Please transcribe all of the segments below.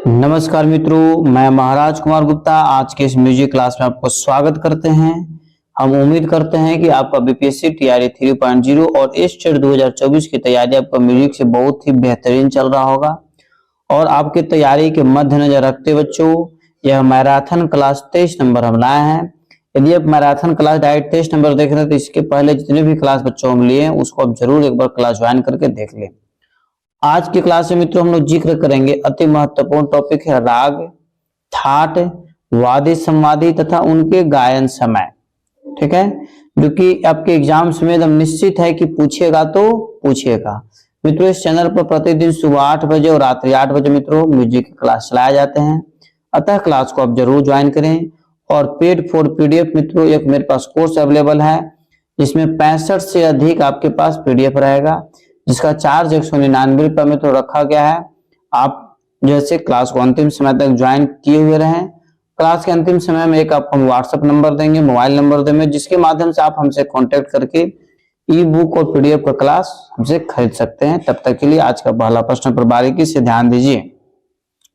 नमस्कार मित्रों, मैं महाराज कुमार गुप्ता आज के इस म्यूजिक क्लास में आपको स्वागत करते हैं। हम उम्मीद करते हैं कि आपका बीपीएससी टीआरई 3.0 और एस्टेट 2024 की तैयारी आपका म्यूजिक से बहुत ही बेहतरीन चल रहा होगा। और आपकी तैयारी के मद्देनजर रखते बच्चों, यह मैराथन क्लास 23 नंबर हम लाए हैं। यदि आप मैराथन क्लास डायरेक्ट 23 नंबर देख रहे हैं तो इसके पहले जितने भी क्लास बच्चों हम लिए हैं उसको आप जरूर एक बार क्लास ज्वाइन करके देख लें। आज की क्लास में मित्रों हम लोग जिक्र करेंगे अति महत्वपूर्ण टॉपिक है राग, थाट, वादी संवादी तथा उनके गायन समय। ठीक है, जो कि आपके एग्जाम्स में एकदम निश्चित है कि पूछेगा तो पूछेगा। मित्रों इस चैनल पर प्रतिदिन सुबह 8 बजे और रात्रि 8 बजे मित्रों म्यूजिक की क्लास चलाए जाते हैं, अतः क्लास को आप जरूर ज्वाइन करें। और पेड फॉर पीडीएफ मित्रों एक मेरे पास कोर्स अवेलेबल है जिसमें 65 से अधिक आपके पास पीडीएफ रहेगा, जिसका चार्ज 199 रुपये में तो रखा गया है। आप जैसे क्लास को अंतिम समय तक ज्वाइन किए हुए रहें। क्लास के अंतिम समय में एक आपको व्हाट्सएप नंबर देंगे, मोबाइल नंबर देंगे, जिसके माध्यम से आप हमसे कांटेक्ट करके ई बुक और पीडीएफ का क्लास हमसे खरीद सकते हैं। तब तक के लिए आज का पहला प्रश्न पर बारीकी से ध्यान दीजिए।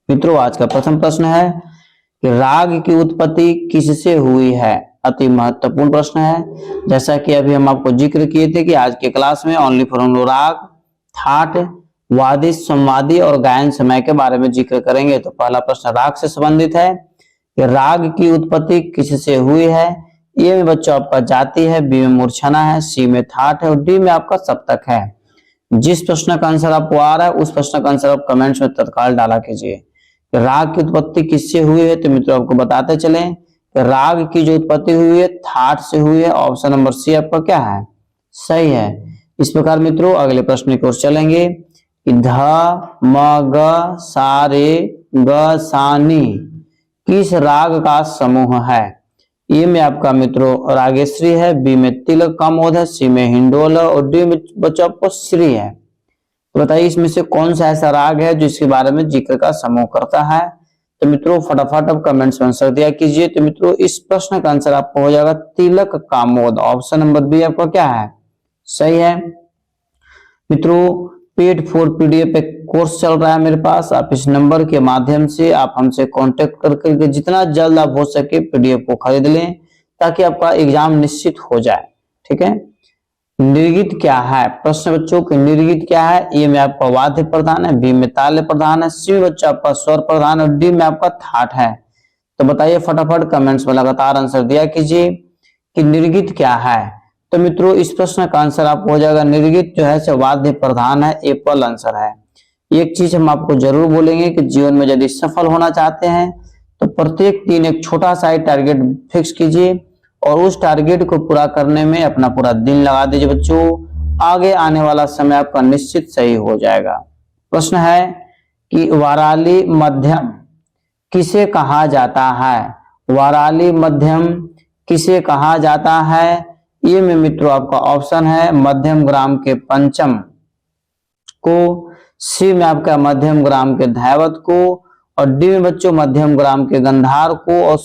मित्रों आज का प्रथम प्रश्न है कि राग की उत्पत्ति किससे हुई है। अति महत्वपूर्ण प्रश्न है। जैसा कि अभी हम आपको जिक्र किए थे कि आज के क्लास में ओनली फॉर हम लोग राग, थाट, वादी, संवादी और गायन समय के बारे में जिक्र करेंगे। तो पहला प्रश्न राग से संबंधित है कि राग की उत्पत्ति किससे हुई है। ए में बच्चों आपका जाति है, बी में मूर्छना है, सी में थाट है और डी में आपका सप्तक है। जिस प्रश्न का आंसर आपको आ रहा है उस प्रश्न का आंसर आप कमेंट्स में तत्काल डाला कीजिए। राग की उत्पत्ति किससे हुई है तो मित्रों आपको बताते चले, राग की जो उत्पत्ति हुई है थाट से हुई है। ऑप्शन नंबर सी आपका क्या है, सही है। इस प्रकार मित्रों अगले प्रश्न की ओर चलेंगे कि ध म ग सा रे ग सा नी किस राग का समूह है। ए में आपका मित्रों रागेश्वरी है, बी में तिलक का मोद है, सी में हिंडोल और डी में बच्चों आपको श्री है। तो बताइए इसमें से कौन सा ऐसा राग है जो इसके बारे में जिक्र का समूह करता है। तो मित्रों फटाफट अब कमेंट्स में आंसर दिया कीजिए। तो मित्रों इस प्रश्न का आंसर आपको हो जाएगा तिलक कामोद। ऑप्शन नंबर बी आपका क्या है, सही है। मित्रों पेड फॉर पीडीएफ एक कोर्स चल रहा है मेरे पास। आप इस नंबर के माध्यम से आप हमसे कांटेक्ट करके जितना जल्द आप हो सके पीडीएफ को खरीद लें ताकि आपका एग्जाम निश्चित हो जाए। ठीक है। निर्गीत क्या है, प्रश्न बच्चों के निर्गीत क्या है। ए में आपका वाद्य प्रधान है, बी में ताल्य प्रधान है, सी में बच्चों आपका स्वर प्रधान और डी में आपका थाट है। तो बताइए फटाफट कमेंट्स में लगातार आंसर दिया कीजिए कि निर्गीत क्या है। तो मित्रों इस प्रश्न का आंसर आपको हो जाएगा निर्गीत जो है वाद्य प्रधान है, एप्पल आंसर है। एक चीज हम आपको जरूर बोलेंगे कि जीवन में यदि सफल होना चाहते हैं तो प्रत्येक दिन एक छोटा सा टारगेट फिक्स कीजिए और उस टारगेट को पूरा करने में अपना पूरा दिन लगा दीजिए बच्चों। आगे आने वाला समय आपका निश्चित सही हो जाएगा। प्रश्न है कि वाराली मध्यम किसे कहा जाता है। वाराली मध्यम किसे कहा जाता है। ये में मित्रों आपका ऑप्शन है मध्यम ग्राम के पंचम को, सी में आपका मध्यम ग्राम के धैवत को और डी में बच्चों मध्यम ग्राम के गंधार को और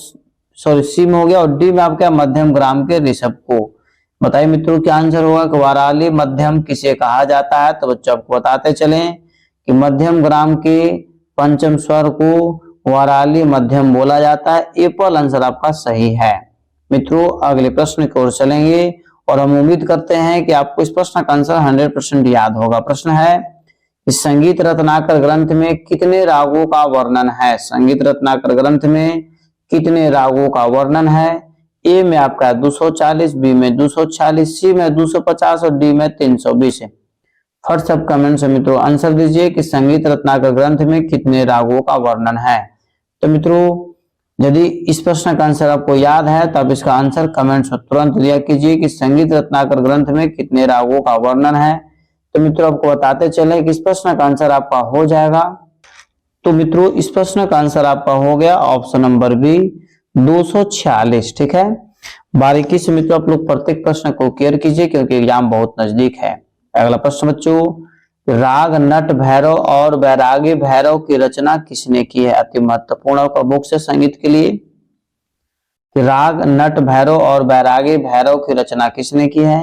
सॉरी सी में हो गया और डी में आपका मध्यम ग्राम के ऋषभ को। बताइए मित्रों क्या आंसर होगा कि वाराली मध्यम किसे कहा जाता है। तो बच्चों आपको बताते चलें कि मध्यम ग्राम के पंचम स्वर को वाराली मध्यम बोला जाता है। एप्पल आंसर आपका सही है। मित्रों अगले प्रश्न की ओर चलेंगे और हम उम्मीद करते हैं कि आपको इस प्रश्न का आंसर 100% याद होगा। प्रश्न है कि संगीत रत्नाकर ग्रंथ में कितने रागों का वर्णन है। संगीत रत्नाकर ग्रंथ में कितने रागों का वर्णन है। ए में आपका 240, बी में 246, सी में 250 और डी में 320 है। फट सब कमेंट से मित्रों आंसर दीजिए कि संगीत रत्नाकर ग्रंथ में कितने रागों का वर्णन है। तो मित्रों यदि इस प्रश्न का आंसर आपको याद है तो आप इसका आंसर कमेंट्स में तुरंत दिया कीजिए कि संगीत रत्नाकर ग्रंथ में कितने रागों का वर्णन है। तो मित्रों आपको बताते चले कि इस प्रश्न का आंसर आपका हो जाएगा। तो मित्रों इस प्रश्न का आंसर आपका हो गया ऑप्शन नंबर बी 246। ठीक है। बारीकी से मित्रों आप लोग प्रत्येक प्रश्न को केयर कीजिए क्योंकि एग्जाम बहुत नजदीक है। अगला प्रश्न बच्चों राग नट भैरव और बैरागी भैरव की रचना किसने की है। अति महत्वपूर्ण का बुक से संगीत के लिए राग नट भैरव और बैरागी भैरव की रचना किसने की है।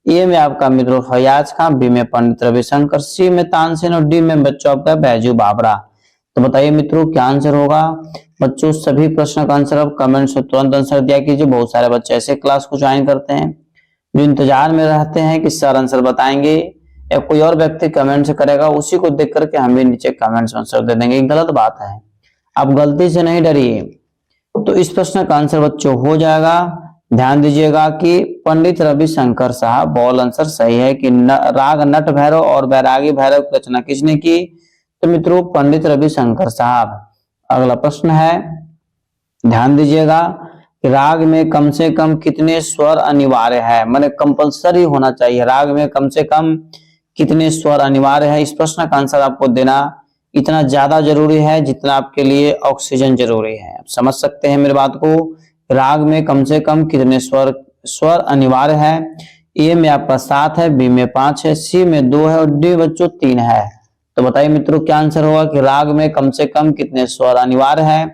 ए में आपका मित्रों फयाज खां, बी में पंडित रविशंकर, सी में तानसेन और डी में बच्चों आपका बैजू बावरा। तो बताइए मित्रों क्या आंसर होगा। बच्चों सभी प्रश्न का आंसर अब कमेंट से तुरंत आंसर दिया कीजिए। बहुत सारे बच्चे ऐसे क्लास को ज्वाइन करते हैं जो इंतजार में रहते हैं कि सर आंसर बताएंगे या कोई और व्यक्ति कमेंट से करेगा, उसी को देख करके हम भी नीचे कमेंट से आंसर दे देंगे। गलत बात है, आप गलती से नहीं डरिए। तो इस प्रश्न का आंसर बच्चों हो जाएगा, ध्यान दीजिएगा कि पंडित रविशंकर साहब, बॉल आंसर सही है कि राग नट भैरव और बैरागी भैरव की रचना किसने की। तो मित्रों पंडित रविशंकर साहब। अगला प्रश्न है, ध्यान दीजिएगा कि राग में कम से कम कितने स्वर अनिवार्य है, माने कंपलसरी होना चाहिए। राग में कम से कम कितने स्वर अनिवार्य है, इस प्रश्न का आंसर आपको देना इतना ज्यादा जरूरी है जितना आपके लिए ऑक्सीजन जरूरी है। आप समझ सकते हैं मेरी बात को। राग में कम से कम कितने स्वर अनिवार्य है। ए में आपका 7 है, बी में 5 है, सी में 2 है और डी बच्चों 3 है। तो बताइए मित्रों क्या आंसर होगा कि राग में कम से कम कितने स्वर अनिवार्य है।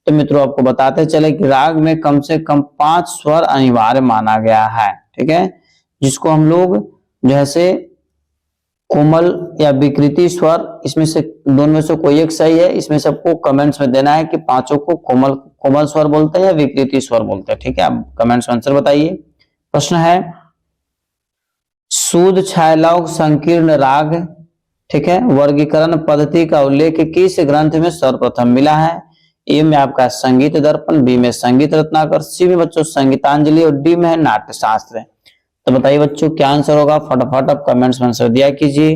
तो मित्रों आपको बताते चले कि राग में कम से कम 5 स्वर अनिवार्य माना गया है, ठीक है, जिसको हम लोग जैसे कोमल या विकृति स्वर, इसमें से दोनों में से कोई एक सही है। इसमें सबको कमेंट्स में देना है कि पांचों को कोमल स्वर बोलते हैं या विकृति स्वर बोलते हैं, ठीक है। आप कमेंट्स में आंसर बताइए। प्रश्न है, शुद्ध छायालौक संकीर्ण राग, ठीक है, वर्गीकरण पद्धति का उल्लेख किस ग्रंथ में सर्वप्रथम मिला है। ए में आपका संगीत दर्पण, बी में संगीत रत्नाकर, सी में बच्चों संगीतांजलि और डी में है नाट्य शास्त्र। तो बताइए बच्चों क्या आंसर होगा, फटाफट आप कमेंट्स में आंसर दिया कीजिए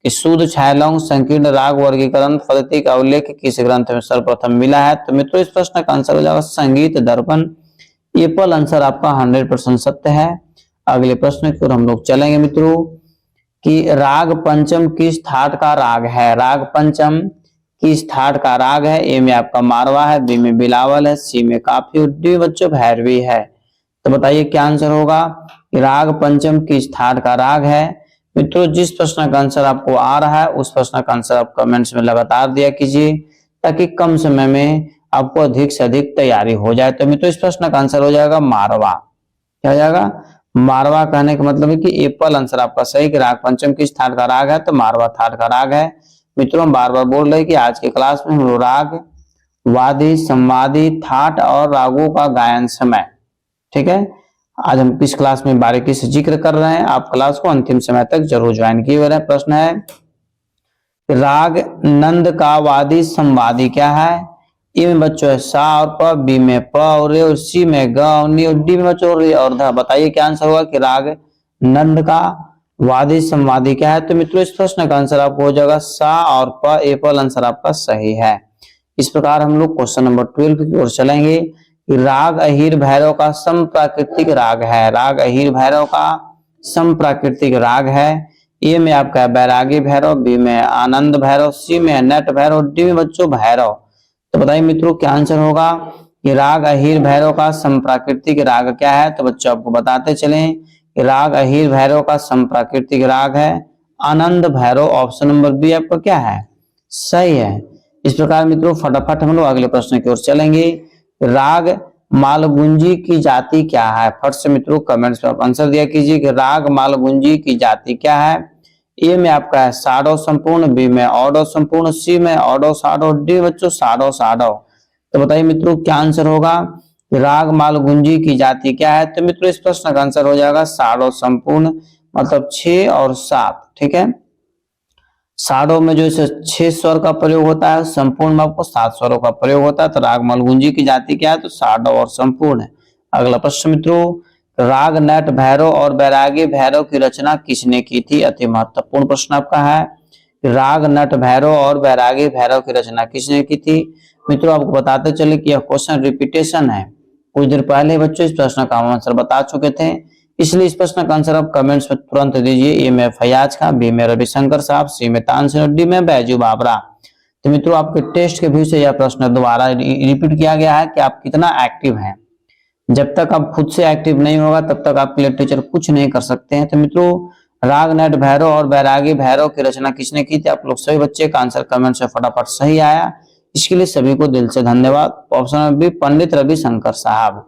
कि शुद्ध छायालौक संकीर्ण राग वर्गीकरण पद्धति का उल्लेख किस ग्रंथ में सर्वप्रथम मिला है। तो मित्रों इस प्रश्न का आंसर हो जाएगा संगीत दर्पण। ये पल आंसर आपका 100% सत्य है। अगले प्रश्न की ओर हम लोग चलेंगे मित्रों कि राग पंचम किस थाट का राग है। राग पंचम किस थाट का राग है। ए में आपका मारवा है, बी में बिलावल है, सी में काफी और डी बच्चों भैरवी है। तो बताइए क्या आंसर होगा, राग पंचम किस थाट का राग है। मित्रों जिस प्रश्न का आंसर आपको आ रहा है उस प्रश्न का आंसर आप कमेंट्स में लगातार दिया कीजिए ताकि कम समय में आपको अधिक से अधिक तैयारी हो जाए। तो मित्रों इस प्रश्न का आंसर हो जाएगा मारवा। क्या हो जाएगा, मारवा। कहने का मतलब है कि एप्पल आंसर आपका सही कि राग पंचम किस थाट का राग है, तो मारवा थाट का राग है। मित्रों हम बार बार बोल रहे हैं कि आज के क्लास में हम लोग राग, वादी, संवादी, थाट और रागों का गायन समय, ठीक है, आज हम इस क्लास में बारीकी से जिक्र कर रहे हैं। आप क्लास को अंतिम समय तक जरूर ज्वाइन किए हुए। प्रश्न है, राग नंद का वादी संवादी क्या है। ए में बच्चों है सा और प, बी में प और रे और सी में ग और नी और डी में बच्चों रे और ध। बताइए क्या आंसर होगा कि राग नंद का वादी संवादी क्या है। तो मित्रों इस प्रश्न का आंसर आपको हो जाएगा सा और प। एप्पल आंसर आपका सही है। इस प्रकार हम लोग क्वेश्चन नंबर 12 की ओर चलेंगे। राग अहीर भैरव का समप्राकृतिक राग है। राग अहीर भैरव का समप्राकृतिक राग है। ए में आपका बैरागी भैरव, बी में आनंद भैरव, सी में नट भैरव, डी में बच्चों भैरव। तो बताइए मित्रों क्या आंसर होगा कि राग अहीर भैरव का समप्राकृतिक राग क्या है। तो बच्चों आपको बताते चलें कि राग अहीर भैरव का समप्राकृतिक राग है आनंद भैरव। ऑप्शन नंबर बी आपका क्या है, सही है। इस प्रकार मित्रों फटाफट हम लोग अगले प्रश्न की ओर चलेंगे। राग मालगुंजी की जाति क्या है। फट से मित्रों कमेंट्स में आप आंसर दिया कीजिए कि राग मालगुंजी की जाति क्या है। ए में आपका है साडो संपूर्ण, बी में ऑडो संपूर्ण, सी में ऑडो साडो, डी बच्चों साडो साडो। तो बताइए मित्रों क्या आंसर होगा, राग मालगुंजी की जाति क्या है। तो मित्रों इस प्रश्न का आंसर हो जाएगा साडो संपूर्ण, मतलब 6 और 7, ठीक है। साडो में जो 6 स्वर का प्रयोग होता है, संपूर्ण में आपको 7 स्वरों का प्रयोग होता है। तो राग मालगुंजी की जाति क्या है, तो साडो और संपूर्ण है। अगला प्रश्न मित्रों, राग नट भैरव और बैरागी भैरव की रचना किसने की थी। अति महत्वपूर्ण प्रश्न आपका है, राग नट भैरव और बैरागी भैरव की रचना किसने की थी। मित्रों आपको बताते चले कि यह क्वेश्चन रिपीटेशन है। कुछ देर पहले बच्चों इस प्रश्न का हम आंसर बता चुके थे, इसलिए इस प्रश्न का आंसर आप कमेंट्स में तुरंत दीजिए। ए में फयाज खां, बी में रविशंकर साहब, सी में तानसेन और डी में बैजू बाबरा। तो मित्रों आपके टेस्ट के व्यू से यह प्रश्न दोबारा रिपीट किया गया है कि आप कितना एक्टिव हैं। जब तक आप खुद से एक्टिव नहीं होगा तब तक आपके लिए टीचर कुछ नहीं कर सकते हैं। तो मित्रों राग नट भैरव और बैरागी भैरव की रचना किसने की थी। आप लोग सभी बच्चे का आंसर कमेंट से फटाफट सही आया, इसके लिए सभी को दिल से धन्यवाद। ऑप्शन बी पंडित रविशंकर साहब।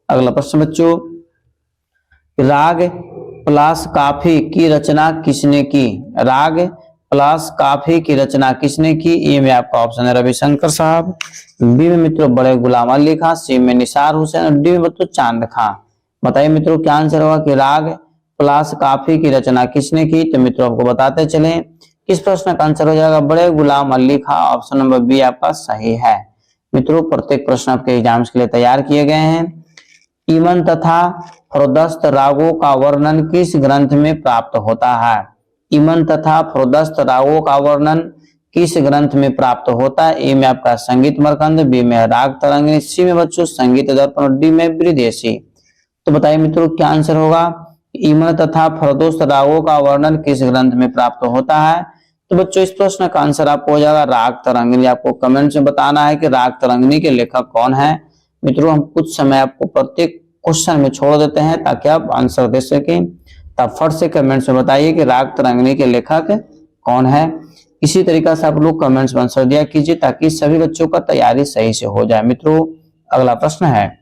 अगला प्रश्न बच्चों, राग प्लास काफी की रचना किसने की। राग प्लस काफी की रचना किसने की? ए में आपका ऑप्शन है रविशंकर साहब। बी में मित्रों बड़े गुलाम अली खां, सी में निसार हुसैन और डी में बच्चों चांद खां। बताइए मित्रों क्या आंसर होगा कि राग प्लस काफी की रचना किसने की? तो मित्रों आपको बताते चले किस प्रश्न का आंसर हो जाएगा बड़े गुलाम अली खां। ऑप्शन नंबर बी आपका सही है। मित्रों प्रत्येक प्रश्न आपके एग्जाम्स के लिए तैयार किए गए हैं। ईमन तथा फरोदस्त रागों का वर्णन किस ग्रंथ में प्राप्त होता है? ईमन तथा फरोदस्त रागों का वर्णन किस ग्रंथ में प्राप्त होता है? ए में आपका संगीत मरकंद, बी में राग तरंगिणी, सी में बच्चों संगीत दर्पण और डी में विदेशी। तो बताइए मित्रों क्या आंसर होगा? ईमन तथा फरोदस्त रागों का वर्णन किस ग्रंथ में प्राप्त होता है? तो बच्चों इस प्रश्न का आंसर आपको हो जाएगा राग तरंगिणी। आपको कमेंट में बताना है कि राग तरंगिणी के लेखक कौन है। मित्रों हम कुछ समय आपको प्रत्येक क्वेश्चन में छोड़ देते हैं ताकि आप आंसर दे सकें। तब फट से कमेंट्स में बताइए कि राग तरंगिणी के लेखक कौन है। इसी तरीका से आप लोग कमेंट्स में आंसर दिया कीजिए ताकि सभी बच्चों का तैयारी सही से हो जाए। मित्रों अगला प्रश्न है,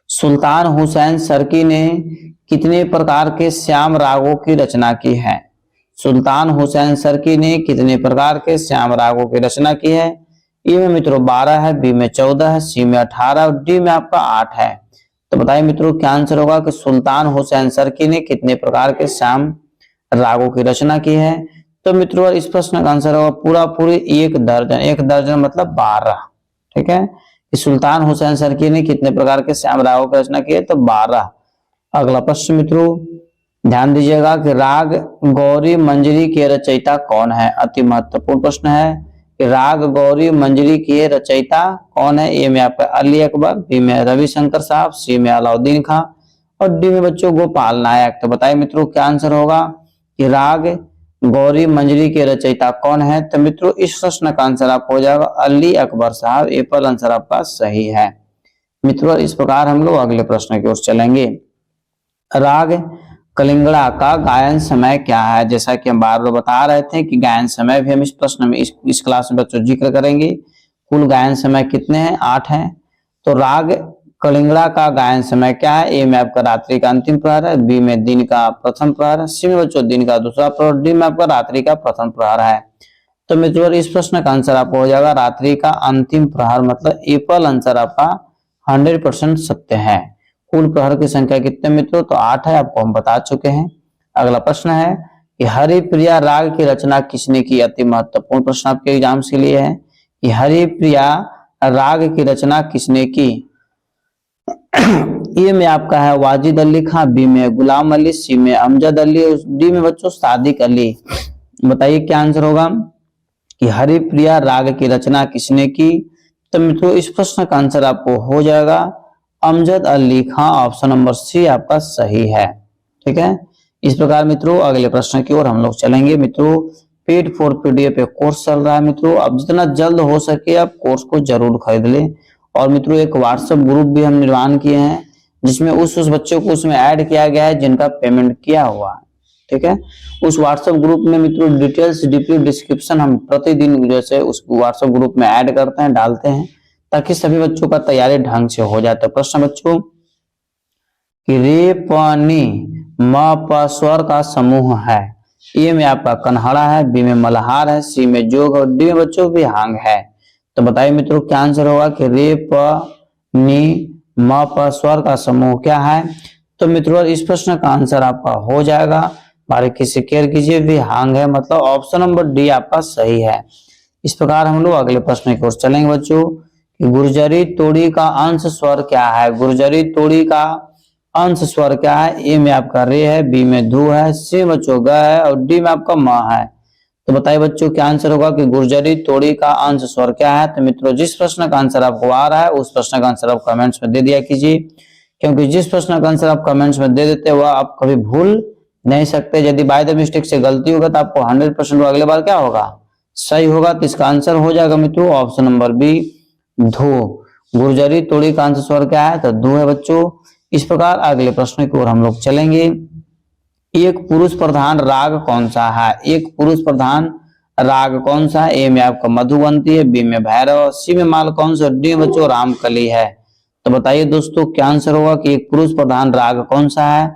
सुल्तान हुसैन सरकी ने कितने प्रकार के श्याम रागों की रचना की है? सुल्तान हुसैन सरकी ने कितने प्रकार के श्याम रागों की रचना की है? ए में मित्रों 12 है, बी में 14 है, सी में 18 और डी में आपका 8 है। तो बताइए मित्रों क्या आंसर होगा कि सुल्तान हुसैन सरकी ने कितने प्रकार के श्याम रागों की रचना की है? तो मित्रों इस प्रश्न का आंसर होगा पूरा पूरी 1 दर्जन। 1 दर्जन मतलब 12। ठीक है कि सुल्तान हुसैन सरकी ने कितने प्रकार के श्याम रागों की रचना की है? तो 12। अगला प्रश्न मित्रों ध्यान दीजिएगा कि राग गौरी मंजरी के रचयिता कौन है? अति महत्वपूर्ण प्रश्न है कि राग गौरी मंजरी के रचयिता कौन है? ए में आपका अली अकबर, बी में रविशंकर साहब, सी में अलाउद्दीन खां और डी में बच्चों गोपाल नायक। तो बताइए मित्रों क्या आंसर होगा कि राग गौरी मंजरी के रचयिता कौन है? तो मित्रों इस प्रश्न का आंसर आपको हो जाएगा अली अकबर साहब। ए पर आंसर आपका सही है। मित्रों इस प्रकार हम लोग अगले प्रश्न की ओर चलेंगे। राग कलिंगड़ा का गायन समय क्या है? जैसा कि हम बार बार बता रहे थे कि गायन समय भी हम इस प्रश्न में इस क्लास में बच्चों जिक्र करेंगे। कुल गायन समय कितने हैं? 8 हैं। तो राग कलिंगड़ा का गायन समय क्या है? ए में आपका रात्रि का अंतिम प्रहर है, बी में दिन का प्रथम प्रहर है, सी में बच्चों दिन का दूसरा प्रहर, डी में आपका रात्रि का प्रथम प्रहर है। तो मित्रों इस प्रश्न का आंसर आपको हो जाएगा रात्रि का अंतिम प्रहर। मतलब ए पर आंसर आपका 100% सत्य है। कुल प्रहर की संख्या कितने मित्रों? तो 8 है, आपको हम बता चुके हैं। अगला प्रश्न है कि हरिप्रिया राग की रचना किसने की? अति महत्वपूर्ण प्रश्न आपके एग्जाम्स के लिए है कि हरिप्रिया राग की रचना किसने की? ए में आपका है वाजिद अली खां, बी में गुलाम अली, सी में अमजद अली, डी में बच्चों सादिक अली। बताइए क्या आंसर होगा कि हरिप्रिया राग की रचना किसने की? तो मित्रों इस प्रश्न का आंसर आपको हो जाएगा अमजद अली खां। ऑप्शन नंबर सी आपका सही है। ठीक है इस प्रकार मित्रों अगले प्रश्न की ओर हम लोग चलेंगे। मित्रों पेड फॉर पीडीएफ पे कोर्स चल रहा है। मित्रों अब जितना जल्द हो सके आप कोर्स को जरूर खरीद लें। और मित्रों एक व्हाट्सएप ग्रुप भी हम निर्माण किए हैं जिसमें उस बच्चों को उसमें ऐड किया गया है जिनका पेमेंट किया हुआ है। ठीक है उस व्हाट्सएप ग्रुप में मित्रों डिटेल्स डीपली डिस्क्रिप्शन हम प्रतिदिन जैसे उस व्हाट्सएप ग्रुप में ऐड करते हैं, डालते हैं ताकि सभी बच्चों का तैयारी ढंग से हो जाए। तो प्रश्न बच्चों कि रे प नी म प स्वर का समूह है। ए में आपका कन्हड़ा है, बी में मल्हार है, सी में जोग और डी में बच्चों विहांग है। तो बताइए मित्रों क्या आंसर होगा कि रे प नी म प स्वर का समूह क्या है? तो मित्रों इस प्रश्न का आंसर आपका हो जाएगा, बारीकी से केयर कीजिए, विहांग है। मतलब ऑप्शन नंबर डी आपका सही है। इस प्रकार हम लोग अगले प्रश्न की ओर चलेंगे बच्चों कि गुर्जरी तोड़ी का अंश स्वर क्या है? गुर्जरी तोड़ी का अंश स्वर क्या है? ए में आपका रे है, बी में धू है, सी में बच्चों ग है और डी में आपका म है। तो बताइए बच्चों क्या आंसर होगा कि गुर्जरी तोड़ी का अंश स्वर क्या है? तो मित्रों जिस प्रश्न का आंसर आपको आ रहा है उस प्रश्न का आंसर आप कमेंट्स में दे दिया कीजिए, क्योंकि जिस प्रश्न का आंसर आप कमेंट्स में दे देते हैं वह आप कभी भूल नहीं सकते। यदि बाय द मिस्टेक से गलती होगा तो आपको 100% अगले बार क्या होगा सही होगा। तो इसका आंसर हो जाएगा मित्रों ऑप्शन नंबर बी धू। गुर्जरी तोड़ी का अंश स्वर क्या है? तो धू है बच्चों। इस प्रकार अगले प्रश्न की ओर हम लोग चलेंगे। एक पुरुष प्रधान राग कौन सा है? एक पुरुष प्रधान राग कौन सा है? ए में आपका मधुबंती है, बी में भैरव, सी में माल कौन सा, डी में बच्चों रामकली है। तो बताइए दोस्तों क्या आंसर होगा कि एक पुरुष प्रधान राग कौन सा है?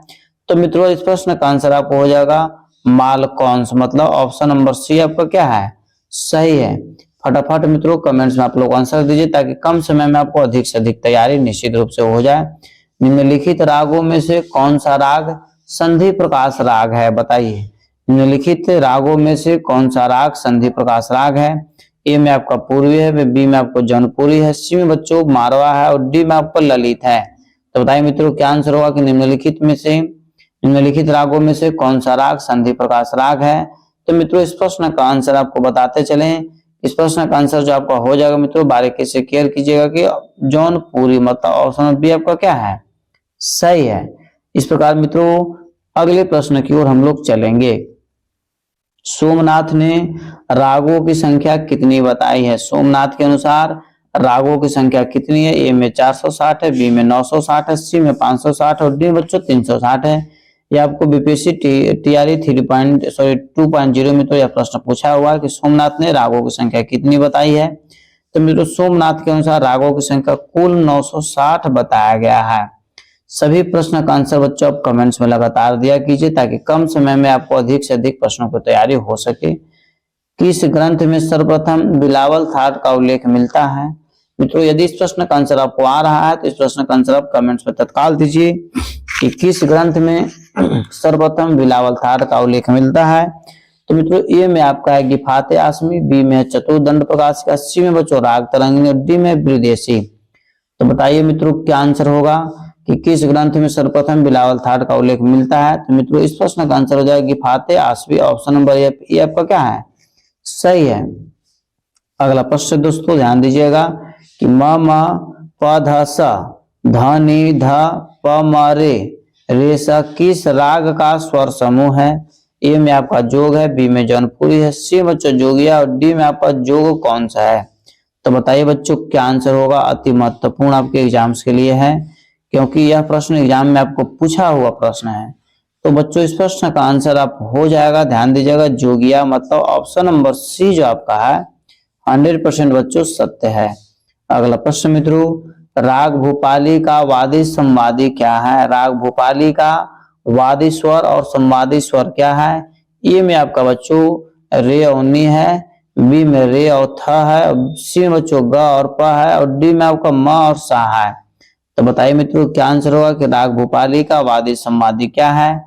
तो मित्रों इस प्रश्न का आंसर आपको हो जाएगा मालकौंस, मतलब ऑप्शन नंबर सी आपका क्या है, सही है। फटाफट मित्रों कमेंट्स में आप लोग आंसर दीजिए ताकि कम समय में आपको अधिक से अधिक तैयारी निश्चित रूप से हो जाए। निम्नलिखित रागों में से कौन सा राग संधि प्रकाश राग है, बताइए। निम्नलिखित रागों में से कौन सा राग संधि प्रकाश राग है। ए में आपका पूर्वी है, बी में आपको जौनपुरी है, सी में बच्चों मारवा है और डी में आपको ललित है। तो बताइए मित्रों क्या आंसर होगा कि निम्नलिखित रागों में से कौन सा राग संधि प्रकाश राग है। तो मित्रों इस प्रश्न का आंसर आपको बताते चलें। इस प्रश्न का आंसर जो आपका हो जाएगा मित्रों, बारीकी से क्लियर कीजिएगा कि जौनपुरी, मतलब ऑप्शन बी आपका क्या है, सही है। इस प्रकार मित्रों अगले प्रश्न की ओर हम लोग चलेंगे। सोमनाथ ने रागों की संख्या कितनी बताई है। सोमनाथ के अनुसार रागों की संख्या कितनी है। ए में 460 है, बी में 960 है, सी में 560 और डी बच्चों 360 है। ये आपको बीपीएससी टीआरई 2.0 में तो यह प्रश्न पूछा हुआ है कि सोमनाथ ने रागों की संख्या कितनी बताई है। तो मित्रों सोमनाथ के अनुसार रागों की संख्या कुल 960 बताया गया है। सभी प्रश्न का आंसर बच्चों आप कमेंट्स में लगातार दिया कीजिए ताकि कम समय में आपको अधिक से अधिक प्रश्नों की तैयारी हो सके। किस ग्रंथ में सर्वप्रथम बिलावल थाट का उल्लेख मिलता है। मित्रों यदि इस प्रश्न का आंसर आपको आ रहा है तो इस प्रश्न का आंसर आप कमेंट्स में तत्काल दीजिए कि किस ग्रंथ में सर्वप्रथम बिलावल थाट का उल्लेख मिलता है। तो मित्रों ए में आपका है गिफाते आसमी, बी में चतुर्दंड प्रकाश का, सी में बच्चों राग तरंगिणी और डी में विदेशी। तो बताइए मित्रों क्या आंसर होगा कि किस ग्रंथ में सर्वप्रथम बिलावल थाट का उल्लेख मिलता है। तो मित्रों इस प्रश्न का आंसर हो जाएगा गिफाते आसमी, ऑप्शन नंबर ए आपका क्या है, सही है। अगला प्रश्न दोस्तों ध्यान दीजिएगा कि म प ध स ध नि ध प म रे स किस राग का स्वर समूह है। ए में आपका जोग है, बी में जौनपुरी है, सी में बच्चों जोगिया और डी में आपका जोग कौन सा है। तो बताइए बच्चों क्या आंसर होगा। अति महत्वपूर्ण आपके एग्जाम्स के लिए है क्योंकि यह प्रश्न एग्जाम में आपको पूछा हुआ प्रश्न है। तो बच्चों इस प्रश्न का आंसर आप हो जाएगा, ध्यान दीजिएगा, जोगिया, मतलब ऑप्शन नंबर सी जो आपका है 100% बच्चों सत्य है। अगला प्रश्न मित्रों, राग भूपाली का वादी संवादी क्या है। राग भूपाली का वादी स्वर और संवादी स्वर क्या है। ए में आपका बच्चों रे और नी है, बी में रे और थ है, सी में बच्चों ग और प है और डी में आपका म और सा है। तो बताइए मित्रों क्या आंसर होगा कि राग भूपाली का वादी संवादी क्या है।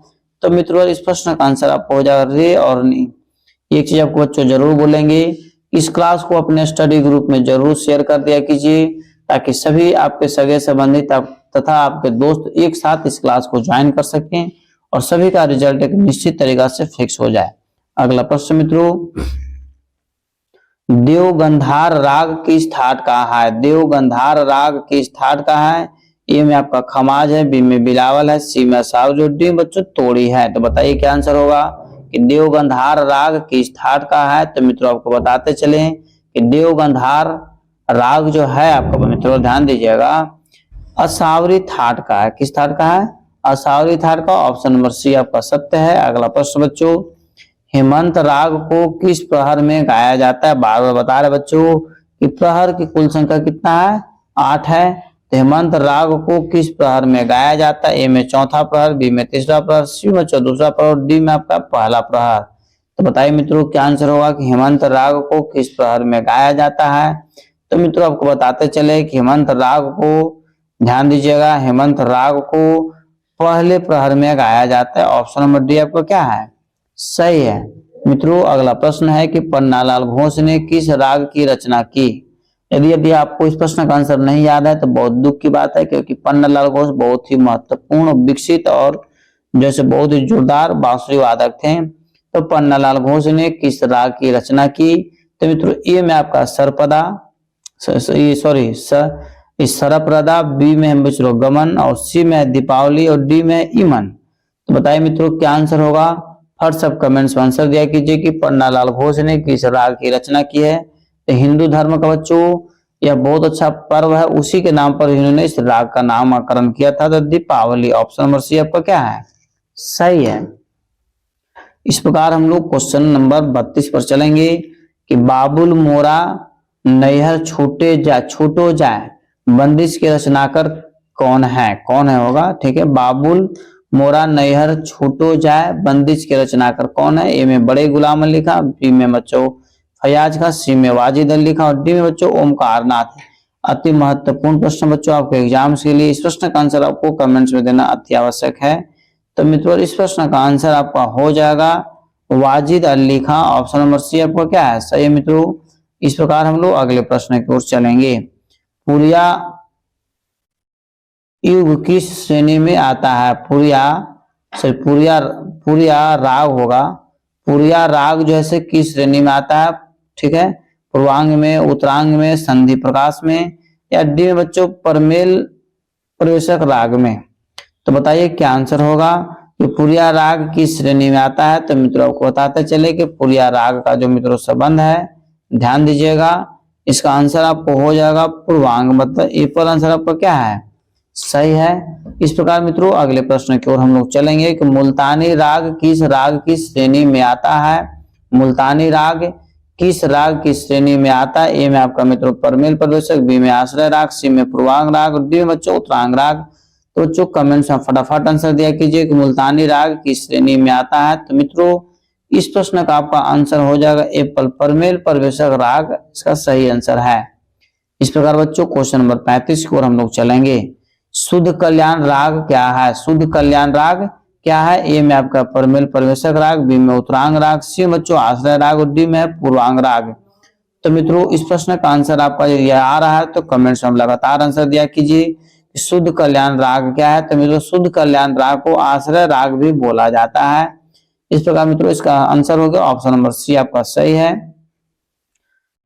तो मित्रों इस प्रश्न का आंसर आपको हो जाएगा रे और नी। एक चीज आपको बच्चों जरूर बोलेंगे, इस क्लास को अपने स्टडी ग्रुप में जरूर शेयर कर दिया कीजिए ताकि सभी आपके सगे संबंधी तथा आपके दोस्त एक साथ इस क्लास को ज्वाइन कर सकें और सभी का रिजल्ट एक निश्चित तरीका से फिक्स हो जाए। अगला प्रश्न मित्रों, देवगंधार राग किस ठाट का है। देवगंधार राग किस ठाट का है। ए में आपका खमाज है, बी में बिलावल है, सी में सावज, डी बच्चों तोड़ी है। तो बताइए क्या आंसर होगा कि देवगंधार राग किस ठाट का है। तो मित्रों आपको बताते चले कि देवगंधार राग जो है आपका मित्रों ध्यान दीजिएगा असावरी थाट का है। किस थाट का है, असावरी थाट का, ऑप्शन नंबर सी आपका सत्य है। अगला प्रश्न बच्चों, हेमंत राग को किस प्रहर में गाया जाता है। बार बार बता रहे बच्चों कि प्रहर की कुल संख्या कितना है, 8 है। तो हेमंत राग को किस प्रहर में गाया जाता है। ए में चौथा प्रहर, बी में तीसरा प्रहर, सी में दूसरा प्रहर, डी में आपका पहला प्रहर। तो बताइए मित्रों क्या आंसर होगा कि हेमंत राग को किस प्रहर में गाया जाता है। तो मित्रों आपको बताते चले कि हेमंत राग को, ध्यान दीजिएगा, हेमंत राग को पहले प्रहर में गाया जाता है। ऑप्शन नंबर डी आपका क्या है, सही है। मित्रों अगला प्रश्न है कि पन्नालाल घोष ने किस राग की रचना की। यदि आपको इस प्रश्न का आंसर नहीं याद है तो बहुत दुख की बात है क्योंकि पन्नालाल घोष बहुत ही महत्वपूर्ण, विकसित और जैसे बहुत ही जोरदार बांसुरी वादक थे। तो पन्नालाल घोष ने किस राग की रचना की। तो मित्रों ए में आपका सरपदा, सरप्रदा, बी में मित्रों गमन और सी में दीपावली और डी में ईमन। तो बताइए मित्रों क्या आंसर होगा। हर सब कमेंट्स में आंसर दिया कीजिए कि पन्नालाल घोष ने किस राग की रचना की है। तो हिंदू धर्म का बच्चों यह बहुत अच्छा पर्व है, उसी के नाम पर इन्होंने इस राग का नामकरण किया था। तो दीपावली, ऑप्शन नंबर सी आपका क्या है, सही है। इस प्रकार हम लोग क्वेश्चन नंबर 32 पर चलेंगे कि बाबुल मोरा नैहर छूटो जाए बंदिश के रचनाकार कौन है होगा। ठीक है, बाबुल मोरा नैहर छूटो जाए बंदिश के रचनाकार कौन है? ए में बड़े गुलाम अली लिखा, बी में बच्चों फयाज का, सी में वाजिद अली लिखा और डी में बच्चों ओमकार नाथ। अति महत्वपूर्ण प्रश्न बच्चों आपके एग्जाम्स के लिए। इस प्रश्न का आंसर आपको कमेंट्स में देना अति आवश्यक है। तो मित्रों इस प्रश्न का आंसर आपका हो जाएगा वाजिद अली खां। ऑप्शन नंबर सी आपका क्या है? सही है मित्रों। इस प्रकार हम लोग अगले प्रश्न की ओर चलेंगे। पुरिया युग किस श्रेणी में आता है? पुरिया राग होगा। पुरिया राग जो है किस श्रेणी में आता है? ठीक है, पूर्वांग में, उत्तरांग में, संधि प्रकाश में, या डी में बच्चों परमेल प्रवेशक राग में। तो बताइए क्या आंसर होगा कि पुरिया राग किस श्रेणी में आता है? तो मित्रों आपको बताते चले कि पुरिया राग का जो मित्रों संबंध है, ध्यान दीजिएगा, इसका आंसर आपको हो जाएगा पूर्वांग। मतलब ए पर आंसर आपका क्या है? सही है। इस प्रकार मित्रों अगले प्रश्न की ओर हम लोग चलेंगे कि मुल्तानी राग की श्रेणी में आता है? मुल्तानी राग किस राग की श्रेणी में आता है? ए में आपका मित्रों परमेल प्रवेशक, बी में आश्रय राग, सी में पूर्वांग राग और डी में बच्चों उत्तरांग राग। तो बच्चों कमेंट्स में फटाफट आंसर दिया कीजिए कि मुल्तानी राग किस श्रेणी में आता है। तो मित्रों इस प्रश्न का आपका आंसर हो जाएगा एप्पल परमेल प्रवेशक राग, इसका सही आंसर है। इस प्रकार बच्चों क्वेश्चन नंबर 35 की ओर हम लोग चलेंगे। शुद्ध कल्याण राग क्या है? शुद्ध कल्याण राग क्या है? ए में आपका परमेल प्रवेशक राग, बी में उत्तरांग राग, सी में बच्चों आश्रय राग और डी में पूर्वांग राग। तो मित्रों इस प्रश्न का आंसर आपका ये आ रहा है तो कमेंट्स में लगातार आंसर दिया कीजिए। शुद्ध कल्याण राग क्या है? तो मित्रों शुद्ध कल्याण राग को आश्रय राग भी बोला जाता है। इस प्रकार मित्रों इसका आंसर हो गया ऑप्शन नंबर सी आपका सही है।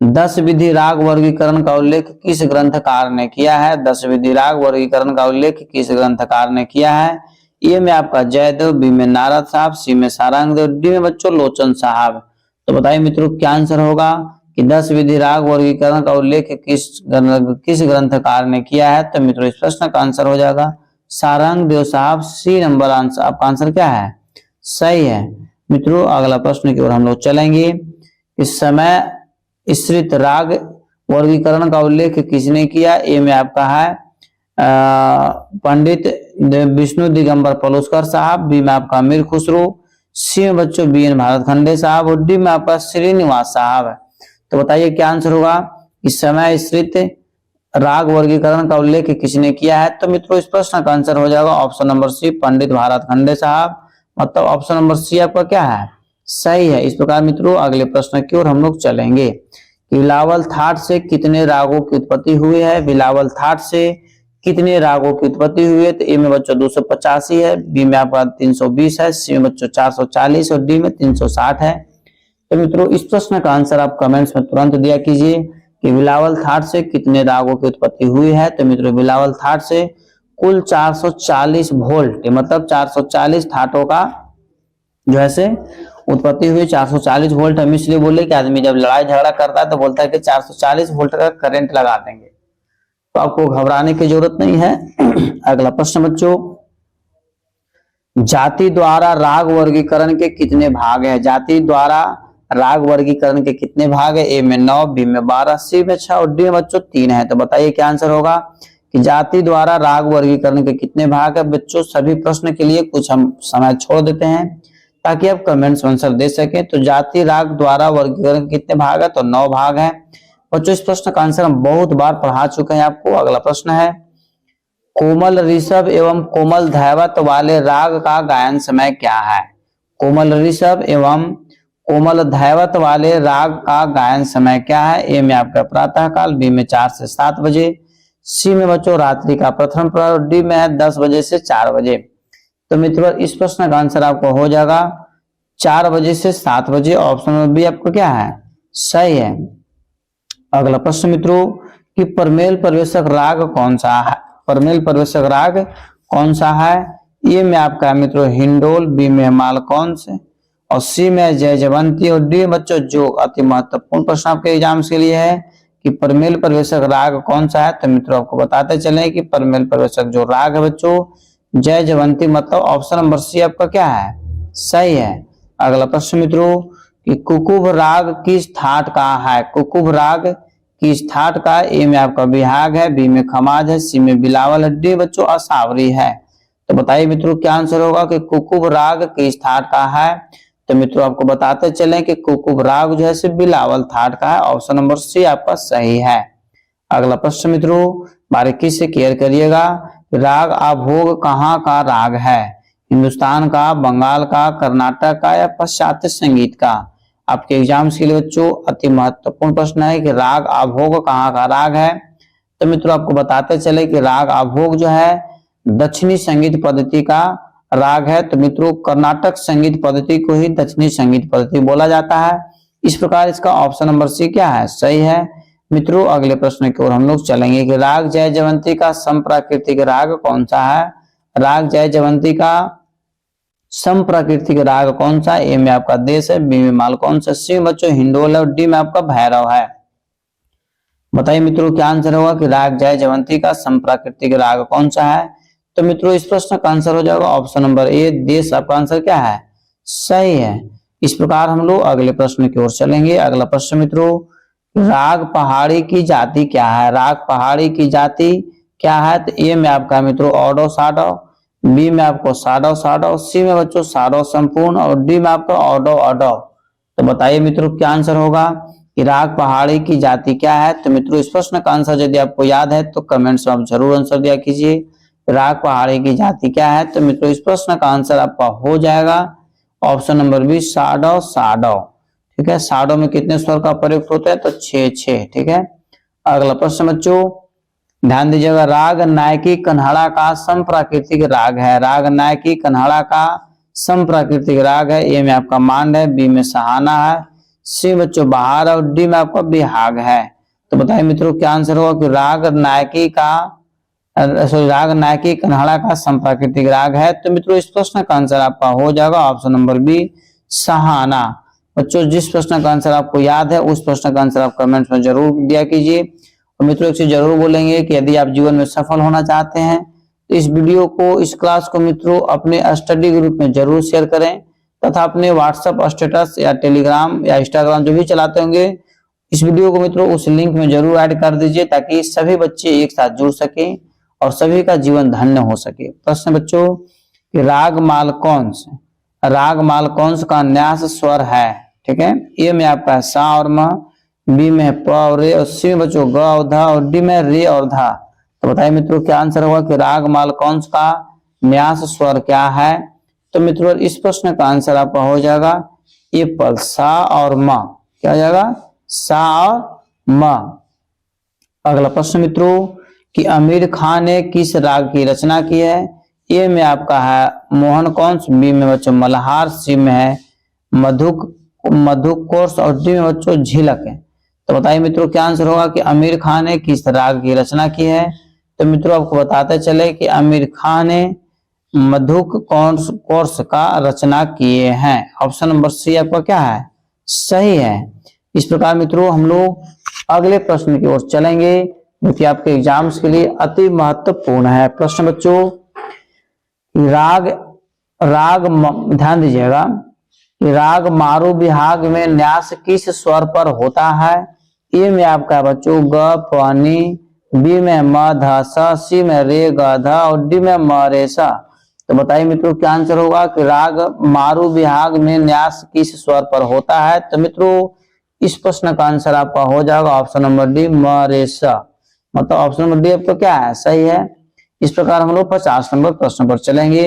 10 विधि राग वर्गीकरण का उल्लेख किस ग्रंथकार ने किया है? 10 विधि राग वर्गीकरण का उल्लेख किस ग्रंथकार ने किया है? ए में आपका जयदेव, बी में नारद साहब, सी में सारंगदेव, डी में बच्चों लोचन साहब। तो बताइए मित्रों क्या आंसर होगा कि 10 विधि राग वर्गीकरण का उल्लेख किस ग्रंथकार ने किया है? तो मित्रों इस प्रश्न का आंसर हो जाएगा सारंगदेव साहब। सी नंबर आंसर आपका आंसर क्या है? सही है। मित्रों अगला प्रश्न की ओर हम लोग चलेंगे। इस समय स्त्रीत राग वर्गीकरण का उल्लेख किसने किया? ए में आपका है पंडित विष्णु दिगंबर पलुस्कर साहब, बी में आपका मीर खुसरो, सी में बच्चों बी एन भारत खंडे साहब और डी में आपका श्रीनिवास साहब है। तो बताइए क्या आंसर होगा? इस समय स्त्रीत राग वर्गीकरण का उल्लेख किसने किया है? तो मित्रों इस प्रश्न का आंसर हो जाएगा ऑप्शन नंबर सी पंडित भारत खंडे साहब। मतलब ऑप्शन नंबर सी आपका क्या है? सही है। इस प्रकार मित्रों अगले प्रश्न की ओर हम लोग चलेंगे। बिलावल थाट से कितने रागों की उत्पत्ति हुई है? बिलावल थाट से कितने रागों की उत्पत्ति हुई है? तो ए में बच्चों 285 है, बी में आपका 320 है, सी में बच्चों 440 और डी में 360 है। तो मित्रों इस प्रश्न का आंसर आप कमेंट्स में तुरंत दिया कीजिए कि बिलावल थाट से कितने रागों की उत्पत्ति हुई है। तो मित्रों बिलावल थाट से कुल 440 वोल्ट, मतलब 440 थाटों का जो है उत्पत्ति हुई। 440 वोल्ट हम इसलिए बोले कि आदमी जब लड़ाई झगड़ा करता है तो बोलता है कि 440 वोल्ट का करंट लगा देंगे, तो आपको घबराने की जरूरत नहीं है। अगला प्रश्न बच्चों, जाति द्वारा राग वर्गीकरण के कितने भाग है? जाति द्वारा राग वर्गीकरण के कितने भाग है? ए में 9, बी में 12, सी में 6 और डी में बच्चों 3 है। तो बताइए क्या आंसर होगा कि जाति द्वारा राग वर्गीकरण के कितने भाग है? बच्चों सभी प्रश्न के लिए कुछ हम समय छोड़ देते हैं ताकि आप कमेंट्स में आंसर दे सके। तो जाति राग द्वारा वर्गीकरण के कितने भाग है? तो 9 भाग है। बच्चों इस प्रश्न का आंसर हम बहुत बार पढ़ा चुके हैं आपको। अगला प्रश्न है, कोमल ऋषभ एवं कोमल धैवत वाले राग का गायन समय क्या है? कोमल ऋषभ एवं कोमल धैवत वाले राग का गायन समय क्या है? ए में आपका प्रातः काल, बी में 4 से 7 बजे, सी में बच्चों रात्रि का प्रथम प्रहर और डी में है 10 बजे से 4 बजे। तो मित्रों इस प्रश्न का आंसर आपको हो जाएगा 4 बजे से 7 बजे। ऑप्शन नंबर बी आपको क्या है? सही है। अगला प्रश्न मित्रों कि परमेल प्रवेशक राग कौन सा है? परमेल प्रवेशक राग कौन सा है? ए में आपका मित्रों हिंडोल, बी में मालकौंस और सी में जयजवंती और डी बच्चों जोग। अति महत्वपूर्ण प्रश्न आपके एग्जाम्स के लिए है कि परमेल प्रवेशक राग कौन सा है। तो मित्रों आपको बताते चले कि परमेल प्रवेशक जो राग है बच्चों जयजवंती। मतलब ऑप्शन नंबर सी आपका क्या है? सही है। अगला प्रश्न मित्रों कि कुकुभ राग किस थाट का है? कुकुभ राग किस थाट का? ए में आपका बिहाग है, बी में खमाज है, सी में बिलावल है, डी बच्चों असावरी है। तो बताइए मित्रों क्या आंसर होगा कि कुकुब राग किस थाट का है। तो मित्रों आपको बताते चले कि कुकुब राग जो है बिलावल थाट का है। ऑप्शन नंबर सी आपका सही है। अगला प्रश्न मित्रों बारीकी से क्लियर करिएगा। राग आभोग कहाँ का राग है? हिंदुस्तान का, बंगाल का, कर्नाटक का या पाश्चात्य संगीत का? आपके एग्जाम्स के लिए बच्चों अति महत्वपूर्ण प्रश्न है कि राग आभोग कहाँ का राग है। तो मित्रों आपको बताते चले कि राग आभोग जो है दक्षिणी संगीत पद्धति का राग है। तो मित्रों कर्नाटक संगीत पद्धति को ही दक्षिणी संगीत पद्धति बोला जाता है। इस प्रकार इसका ऑप्शन नंबर सी क्या है? सही है। मित्रों अगले प्रश्न की ओर हम लोग चलेंगे कि राग जय जयवंती का समप्राकृतिक राग कौन सा है? राग जय जयवंती का समप्राकृतिक राग कौन सा? ए में आपका देश है, बी में मालकौंस है, सी बच्चों हिंडोल है और डी में आपका भैरव है। बताइए मित्रों क्या आंसर होगा कि राग जय जयवंती का समप्राकृतिक राग कौन सा है। तो मित्रों इस प्रश्न का आंसर हो जाएगा ऑप्शन नंबर ए देश। आपका आंसर क्या है? सही है। इस प्रकार हम लोग अगले प्रश्न की ओर चलेंगे। अगला प्रश्न मित्रों राग पहाड़ी की जाति क्या है? राग पहाड़ी की जाति क्या है? तो ए में आपका मित्रों ऑडो साडो, बी में आपको साडो साडो, सी में बच्चों साडो संपूर्ण और डी में आपका ऑडो ऑडो। तो बताइए मित्रों क्या आंसर होगा कि राग पहाड़ी की जाति क्या है। तो मित्रों इस प्रश्न का आंसर यदि आपको याद है तो कमेंट्स में आप जरूर आंसर दिया कीजिए। राग पहाड़ी की जाति क्या है? तो मित्रों इस प्रश्न का आंसर आपका हो जाएगा ऑप्शन नंबर बी साडो साडो। ठीक है, साडो में कितने स्वर का प्रयुक्त होता है? तो 6। ठीक है। अगला प्रश्न बच्चों ध्यान दीजिएगा। राग नायकी कन्हाड़ा का समप्राकृतिक राग है। राग नायकी कन्हाड़ा का समप्राकृतिक राग है। ए में आपका मांड है, बी में सहाना है, सी बच्चों बहार और डी में आपका बिहाग है। तो बताइए मित्रों क्या आंसर होगा कि राग नायकी का राग नायकी कन्हाड़ा का समप्राकृतिक राग है। तो मित्रों इस प्रश्न का आंसर आपका हो जाएगा ऑप्शन नंबर बी सहाना। बच्चों जिस प्रश्न का आंसर आपको याद है उस प्रश्न का आंसर आप कमेंट्स में जरूर दिया कीजिए। और मित्रों एक चीज जरूर बोलेंगे कि यदि आप जीवन में सफल होना चाहते हैं तो इस वीडियो को, इस क्लास को मित्रों अपने स्टडी ग्रुप में जरूर शेयर करें तथा अपने व्हाट्सएप स्टेटस या टेलीग्राम या इंस्टाग्राम जो भी चलाते होंगे इस वीडियो को मित्रों उस लिंक में जरूर ऐड कर दीजिए ताकि सभी बच्चे एक साथ जुड़ सके और सभी का जीवन धन्य हो सके। प्रश्न बच्चों कि राग मालकौंस, राग मालकौंस का न्यास स्वर है। ठीक है, ए में आपका सा और म, बी में प और रे और सी में बच्चों ग और धा और डी में रे और धा। तो बताइए मित्रों क्या आंसर होगा कि राग मालकौंस का न्यास स्वर क्या है। तो मित्रों इस प्रश्न का आंसर आपका हो जाएगा एप्पल सा और म। क्या हो जाएगा? सा और म। अगला प्रश्न मित्रों कि आमिर खान ने किस राग की रचना की है। ए में आपका है मोहन कौंस, बी में बच्चों मल्हार, सी में है मधुक कोर्स और डी में बच्चों झिलक है। तो बताइए मित्रों क्या आंसर होगा कि आमिर खान ने किस राग की रचना की है। तो मित्रों आपको बताते चले कि आमिर खान ने मधुक कोर्स का रचना किए हैं। ऑप्शन नंबर सी आपका क्या है? सही है। इस प्रकार मित्रों हम लोग अगले प्रश्न की ओर चलेंगे जो कि आपके एग्जाम्स के लिए अति महत्वपूर्ण है। प्रश्न बच्चों राग ध्यान दीजिएगा कि राग मारू बिहाग में न्यास किस स्वर पर होता है। ए में आपका बच्चों ग प नी, बी में म ध स, सी में रे ग ध और डी में म रे सा। तो बताइए मित्रों क्या आंसर होगा कि राग मारू बिहाग में न्यास किस स्वर पर होता है। तो मित्रों इस प्रश्न का आंसर आपका हो जाएगा ऑप्शन नंबर डी म रे सा। मतलब ऑप्शन नंबर डी आपका क्या है? सही है। इस प्रकार हम लोग 50 नंबर प्रश्न पर चलेंगे।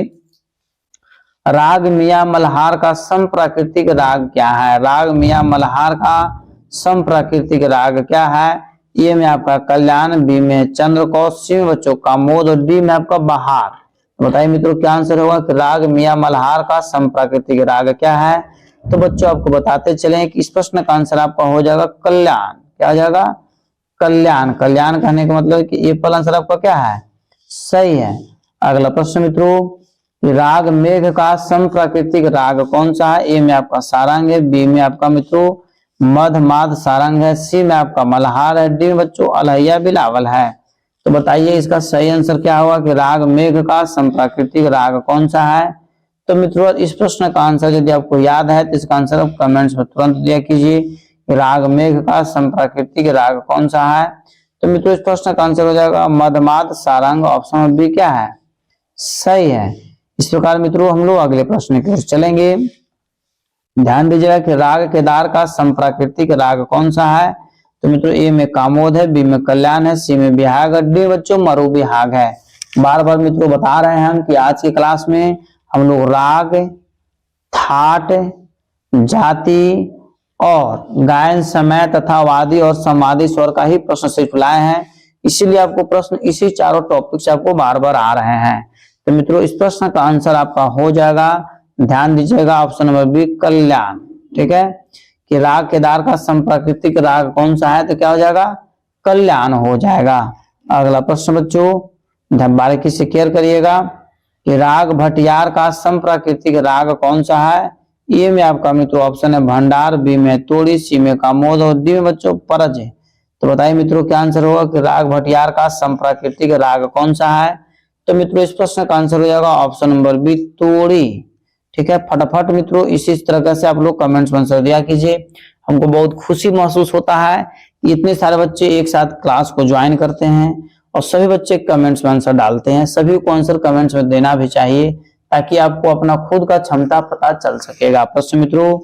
राग मियां मल्हार का समप्राकृतिक राग क्या है। राग मियां मल्हार का समप्राकृतिक राग क्या है। ए में आपका कल्याण, बी में चंद्रकौश, सी में बच्चों कामोद और डी में आपका बहार। बताइए मित्रों क्या आंसर होगा कि राग मियां मल्हार का समप्राकृतिक राग क्या है। तो बच्चों आपको बताते चले कि इस प्रश्न का आंसर आपका हो जाएगा कल्याण। क्या हो जाएगा? कल्याण। कल्याण कहने का मतलब कि ये पहला आंसर आपका क्या है? सही है। अगला प्रश्न मित्रों राग मेघ का समप्राकृतिक राग कौन सा है। ए में आपका सारंग है, बी में आपका मित्रों मधमाद सारंग है, सी में आपका मल्हार है, डी में बच्चों अलहैया बिलावल है। तो बताइए इसका सही आंसर क्या होगा कि राग मेघ का समप्राकृतिक राग कौन सा है। तो मित्रों इस प्रश्न का आंसर यदि आपको याद है तो इसका आंसर आप कमेंट्स में तुरंत दिया कीजिए। राग मेघ का समप्राकृतिक राग कौन सा है। तो मित्रों इस प्रश्न का आंसर हो जाएगा मधमाद सारंग। ऑप्शन बी क्या है? सही है। इस प्रकार मित्रों हम लोग अगले प्रश्न की ओर चलेंगे। ध्यान दीजिएगा कि राग केदार का संप्राकृतिक राग कौन सा है। तो मित्रों ए में कामोद है, बी में कल्याण है, सी में बिहाग है, डी बच्चों मरु बिहाग है। बार बार मित्रों बता रहे हैं हम कि आज की क्लास में हम लोग राग, थाट, जाति और गायन, समय तथा वादी और समाधि स्वर का ही प्रश्न सिर्फ लाए हैं। इसीलिए आपको प्रश्न इसी चारों टॉपिक से आपको बार बार आ रहे हैं। तो मित्रों इस प्रश्न का आंसर आपका हो जाएगा, ध्यान दीजिएगा, ऑप्शन नंबर बी कल्याण। ठीक है, कि राग केदार का संप्राकृतिक राग कौन सा है, तो क्या हो जाएगा, कल्याण हो जाएगा। अगला प्रश्न बच्चों बारीकी से केयर करिएगा कि राग भटियार का संप्राकृतिक राग कौन सा है। ए में आपका मित्रों ऑप्शन है भंडार, बी में तोड़ी, सी में कामोद और डी में बच्चों परज। तो बताइए मित्रों क्या आंसर होगा कि राग भटियार का संप्राकृतिक राग कौन सा है। तो मित्रों इस प्रश्न का आंसर हो जाएगा ऑप्शन नंबर बी तोड़ी। ठीक है, फटाफट मित्रों इसी तरह से आप लोग कमेंट्स में आंसर दिया कीजिए। हमको बहुत खुशी महसूस होता है कि इतने सारे बच्चे एक साथ क्लास को ज्वाइन करते हैं और सभी बच्चे कमेंट्स में आंसर डालते हैं। सभी को आंसर कमेंट्स में देना भी चाहिए ताकि आपको अपना खुद का क्षमता पता चल सकेगा। प्रश्न मित्रों,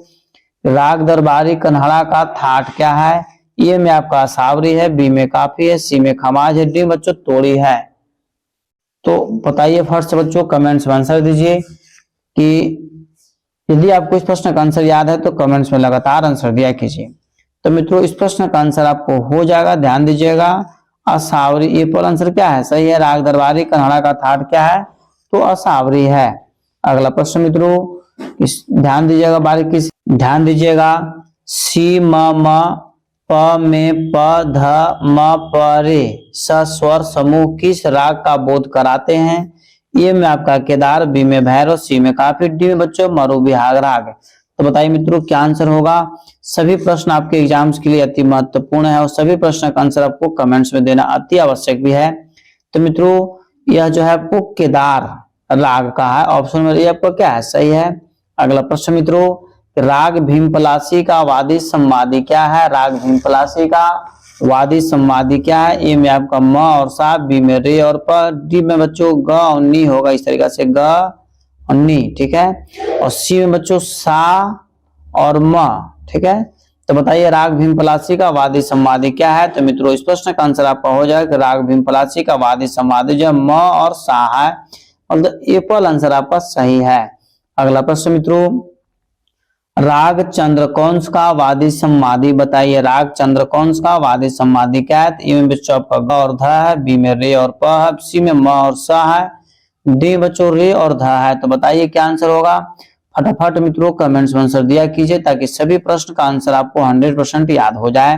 राग दरबारी कन्हड़ा का थाट क्या है। ए में आपका सावरी है, बी में काफी है, सी में खमाज है, डी बच्चों तोड़ी है। तो बताइए फर्स्ट बच्चों कमेंट्स में आंसर दीजिए कि यदि आपको इस प्रश्न का आंसर याद है तो कमेंट्स में लगातार आंसर दिया कीजिए। तो मित्रों इस प्रश्न का आंसर आपको हो जाएगा, ध्यान दीजिएगा, असावरी। ये पर आंसर क्या है, सही है। राग दरबारी कन्हड़ा का थाट क्या है, तो असावरी है। अगला प्रश्न मित्रों ध्यान दीजिएगा बारीकी से, ध्यान दीजिएगा, सी म प में प ध म प रे स स्वर समूह किस राग का बोध कराते हैं। ए में आपका केदार, बी में भैरव, सी में काफी, डी में बच्चों मरु बिहाग राग। तो बताइए मित्रों क्या आंसर होगा। सभी प्रश्न आपके एग्जाम्स के लिए अति महत्वपूर्ण है और सभी प्रश्न का आंसर आपको कमेंट्स में देना अति आवश्यक भी है। तो मित्रों यह जो है आपको केदार राग का है, ऑप्शन नंबर ए आपका क्या है, सही है। अगला प्रश्न मित्रों, राग भीमपलासी का वादी संवादी क्या है। राग भीमपलासी का वादी संवादी क्या है। ए में आपका म और सा, बी में रे और प, डी में बच्चों ग और नी होगा, इस तरीके से ग और नी। ठीक है, और सी में बच्चों सा और म। ठीक है, तो बताइए राग भीमपलासी का वादी संवादी क्या है। तो मित्रों इस प्रश्न का आंसर आपका हो जाएगा कि राग भीमपलासी का वादी संवादी जो म और सा है, मतलब एप्पल आंसर आपका सही है। अगला प्रश्न मित्रों, राग चंद्रकौंस का वादी संवादी बताइए। राग चंद्रकौंस का वादी संवादी क्या है। ए में बच्चों आपका ग और ध है, बी में रे और प है, सी में म और स है, डी बच्चों रे और ध है। तो बताइए क्या आंसर होगा। फटाफट मित्रों कमेंट्स में आंसर दिया कीजिए ताकि सभी प्रश्न का आंसर आपको 100% याद हो जाए।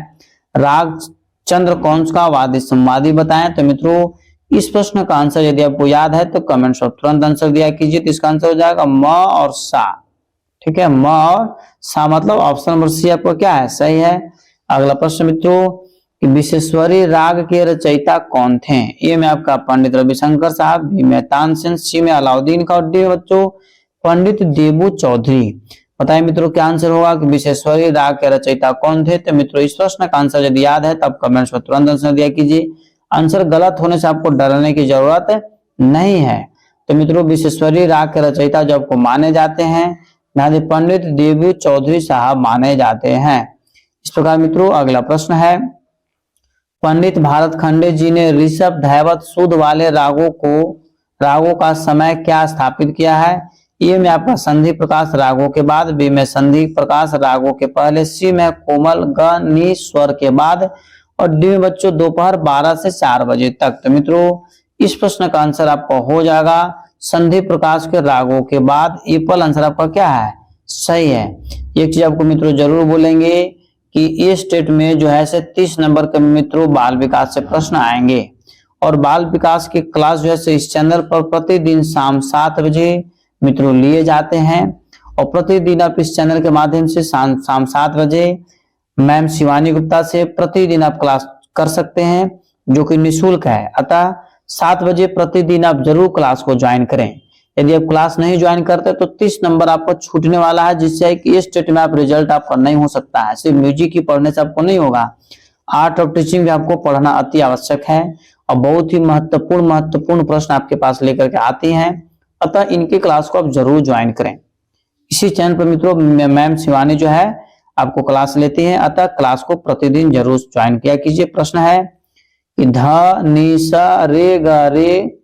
राग चंद्रकौंस का वादी संवादी बताएं। तो मित्रों इस प्रश्न का आंसर यदि आपको याद है तो कमेंट्स में तुरंत आंसर दिया कीजिए। तो इसका आंसर हो जाएगा म और सा। ठीक है, म और सा, मतलब ऑप्शन नंबर सी आपको क्या है, सही है। अगला प्रश्न मित्रों कि विश्वेश्वरी राग के रचयिता कौन थे। ए में आपका पंडित रविशंकर साहब, बी में तानसेन, सी में अलाउद्दीन का और डी बच्चों पंडित देबू चौधरी। बताइए मित्रों क्या आंसर होगा कि विश्वेश्वरी राग के रचयिता कौन थे। तो मित्रों इस प्रश्न का आंसर यदि याद है तब कमेंट्स में तुरंत आंसर दिया कीजिए। आंसर गलत होने से आपको डरने की जरूरत नहीं है। तो मित्रों विश्वेश्वरी राग के रचयिता जो आपको माने जाते हैं पंडित देबू चौधरी साहब माने जाते हैं। इस प्रकार मित्रों अगला प्रश्न है, पंडित भारत खंडे जी ने ऋषभ धैवत शुद्ध वाले रागों का समय क्या स्थापित किया है। ए में आपका संधि प्रकाश रागों के बाद, बी में संधि प्रकाश रागों के पहले, सी में कोमल ग नी स्वर के बाद और डी में बच्चों दोपहर 12 से 4 बजे तक। तो मित्रों इस प्रश्न का आंसर आपका हो जाएगा संधि प्रकाश के रागों के बाद। एप्पल आंसर आपका क्या है, सही है। एक चीज आपको मित्रों जरूर बोलेंगे कि ये स्टेट में जो है से 30 नंबर के मित्रों बाल विकास से प्रश्न आएंगे और बाल विकास की क्लास जो है से इस चैनल पर प्रतिदिन शाम 7 बजे मित्रों लिए जाते हैं और प्रतिदिन आप इस चैनल के माध्यम से शाम 7 बजे मैम शिवानी गुप्ता से प्रतिदिन आप क्लास कर सकते हैं जो कि निःशुल्क है। अतः 7 बजे प्रतिदिन आप जरूर क्लास को ज्वाइन करें। यदि आप क्लास नहीं ज्वाइन करते तो 30 नंबर आपको छूटने वाला है, जिससे कि इस स्टेट में आप रिजल्ट आपका नहीं हो सकता है। सिर्फ म्यूजिक ही पढ़ने से आपको नहीं होगा, आर्ट ऑफ टीचिंग भी आपको पढ़ना अति आवश्यक है और बहुत ही महत्वपूर्ण प्रश्न आपके पास लेकर के आती हैं। अतः इनकी क्लास को आप जरूर ज्वाइन करें। इसी चैनल पर मित्रों मैम शिवानी जो है आपको क्लास लेती हैं, अतः क्लास को प्रतिदिन जरूर ज्वाइन किया कीजिए। प्रश्न है कि ध नि सा रे ग रे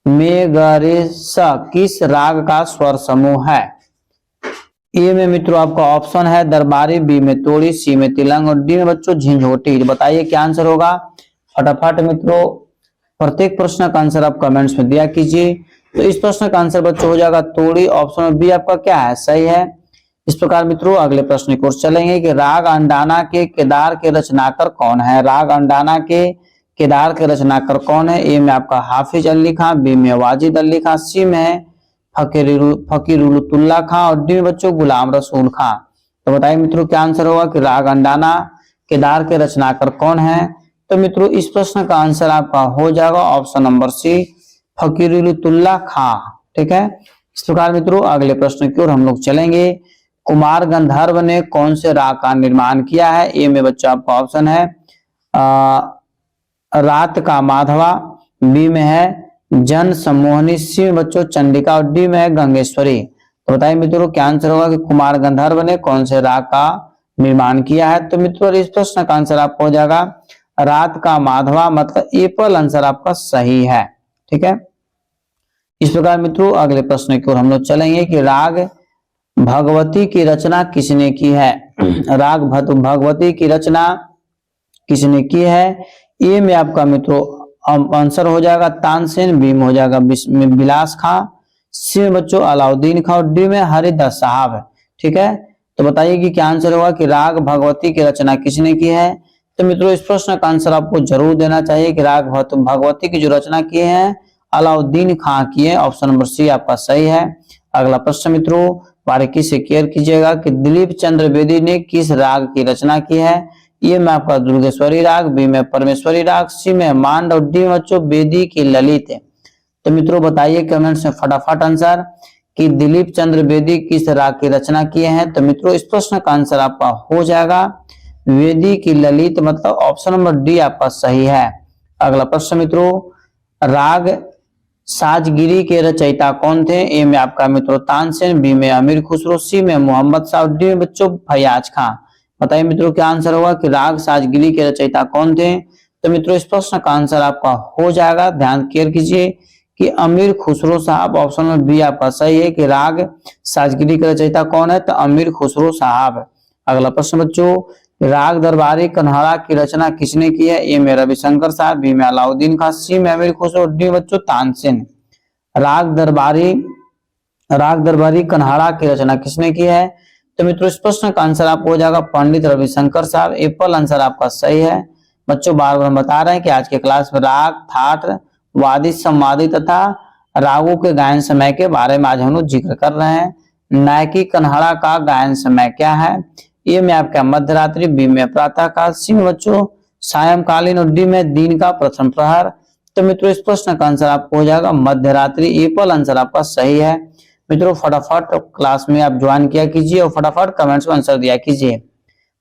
मे ग रे सा किस राग का स्वर समूह है? ए में मित्रों आपका ऑप्शन है दरबारी, बी में तोड़ी, सी में तिलंग और डी में बच्चों झंझोटी। बताइए क्या आंसर होगा? फटाफट मित्रों प्रत्येक प्रश्न का आंसर आप कमेंट्स में दिया कीजिए। तो इस प्रश्न का आंसर बच्चों हो जाएगा तोड़ी। ऑप्शन बी आपका क्या है? सही है। इस प्रकार मित्रों अगले प्रश्न की ओर चलेंगे कि राग अंडाना के केदार के रचनाकार कौन है? राग अंडाना के केदार के रचनाकार कौन है? ए में आपका हाफिज अली खां, बी में वाजिद अली खां, सी में फकीरुल्लाह खां और डी में बच्चों गुलाम रसूल खां। तो बताइए मित्रों क्या आंसर होगा कि राग अंडाना केदार के रचनाकार कौन है? तो मित्रों इस प्रश्न का आंसर आपका हो जाएगा ऑप्शन नंबर सी फकीरुल्लाह खां। ठीक है। इस प्रकार मित्रों अगले प्रश्न की ओर हम लोग चलेंगे। कुमार गंधर्व ने कौन से राग का निर्माण किया है? ए में बच्चों आपका ऑप्शन है रात का माधवा, बी में है जन सम्मोहनी, सी में बच्चों चंडिका और डी में है गंगेश्वरी। तो बताइए मित्रों क्या आंसर होगा कि कुमार गंधर्व ने कौन से राग का निर्माण किया है? तो मित्रों इस प्रश्न का आंसर आपको हो जाएगा रात का माधवा, मतलब एप्पल आंसर आपका सही है। ठीक है। इस प्रकार मित्रों अगले प्रश्न की ओर हम लोग चलेंगे कि राग भगवती की रचना किसने की है? राग भगवती की रचना किसने की है? ए में आपका मित्रों आंसर हो जाएगा तानसेन, बी में हो जाएगा बिलास खां, सी में बच्चों अलाउद्दीन खां और डी में हरिदास साहब है। ठीक है। तो बताइए कि क्या आंसर होगा कि राग भगवती की रचना किसने की है? तो मित्रों इस प्रश्न का आंसर आपको जरूर देना चाहिए कि राग भगवती की जो रचना किए हैं अलाउद्दीन खां की है। ऑप्शन नंबर सी आपका सही है। अगला प्रश्न मित्रों बारीकी से केयर कीजिएगा कि दिलीप चंद्र बेदी ने किस राग की रचना की है? ये में आपका दुर्गेश्वरी राग, बी में परमेश्वरी राग, सी में मांड और डी में बच्चों बेदी की ललित है। तो मित्रों बताइए कमेंट्स में फटाफट आंसर कि दिलीप चंद्र बेदी किस राग की रचना किए हैं? तो मित्रों इस प्रश्न का आंसर आपका हो जाएगा वेदी की ललित, मतलब ऑप्शन नंबर डी आपका सही है। अगला प्रश्न मित्रों राग साजगिरी के रचयिता कौन थे? ए में आपका मित्रों तानसेन, बी में अमीर खुसरो, सी में मोहम्मद शाह और डी में बच्चों फयाज खां। बताइए मित्रों क्या आंसर होगा कि राग साजगिरी के रचयिता कौन थे? तो मित्रों इस प्रश्न का आंसर आपका हो जाएगा, ध्यान केयर कीजिए कि अमीर खुसरो साहब। ऑप्शन नंबर बी आपका सही है कि राग साजगिरी के रचयिता कौन है? तो अमीर खुसरो साहब। अगला प्रश्न बच्चों राग दरबारी कन्हाड़ा की रचना किसने की है? ए में रविशंकर साहब, बी में अलाउद्दीन खां, सी में अमीर खुसरो, डी बच्चों तानसेन। राग दरबारी कन्हाड़ा की रचना किसने की है? तो मित्रों इस प्रश्न का आंसर आपको हो जाएगा पंडित रविशंकर साहब। एप्पल आंसर आपका सही है। बच्चों बार बार बता रहे हैं कि आज के क्लास में राग, थाट, वादी, संवादी तथा रागों के गायन समय के बारे में आज हम लोग जिक्र कर रहे हैं। नायकी कन्हाड़ा का गायन समय क्या है? ए में आपका मध्यरात्रि, बी में प्रातः काल, सी में बच्चों सायंकालीन और डी में दिन का प्रथम प्रहर। तो मित्रों इस प्रश्न का आंसर आपको हो जाएगा मध्यरात्रि। एप्पल आंसर आपका सही है। मित्रों फटाफट क्लास में आप ज्वाइन किया कीजिए और फटाफट कमेंट्स में आंसर दिया कीजिए।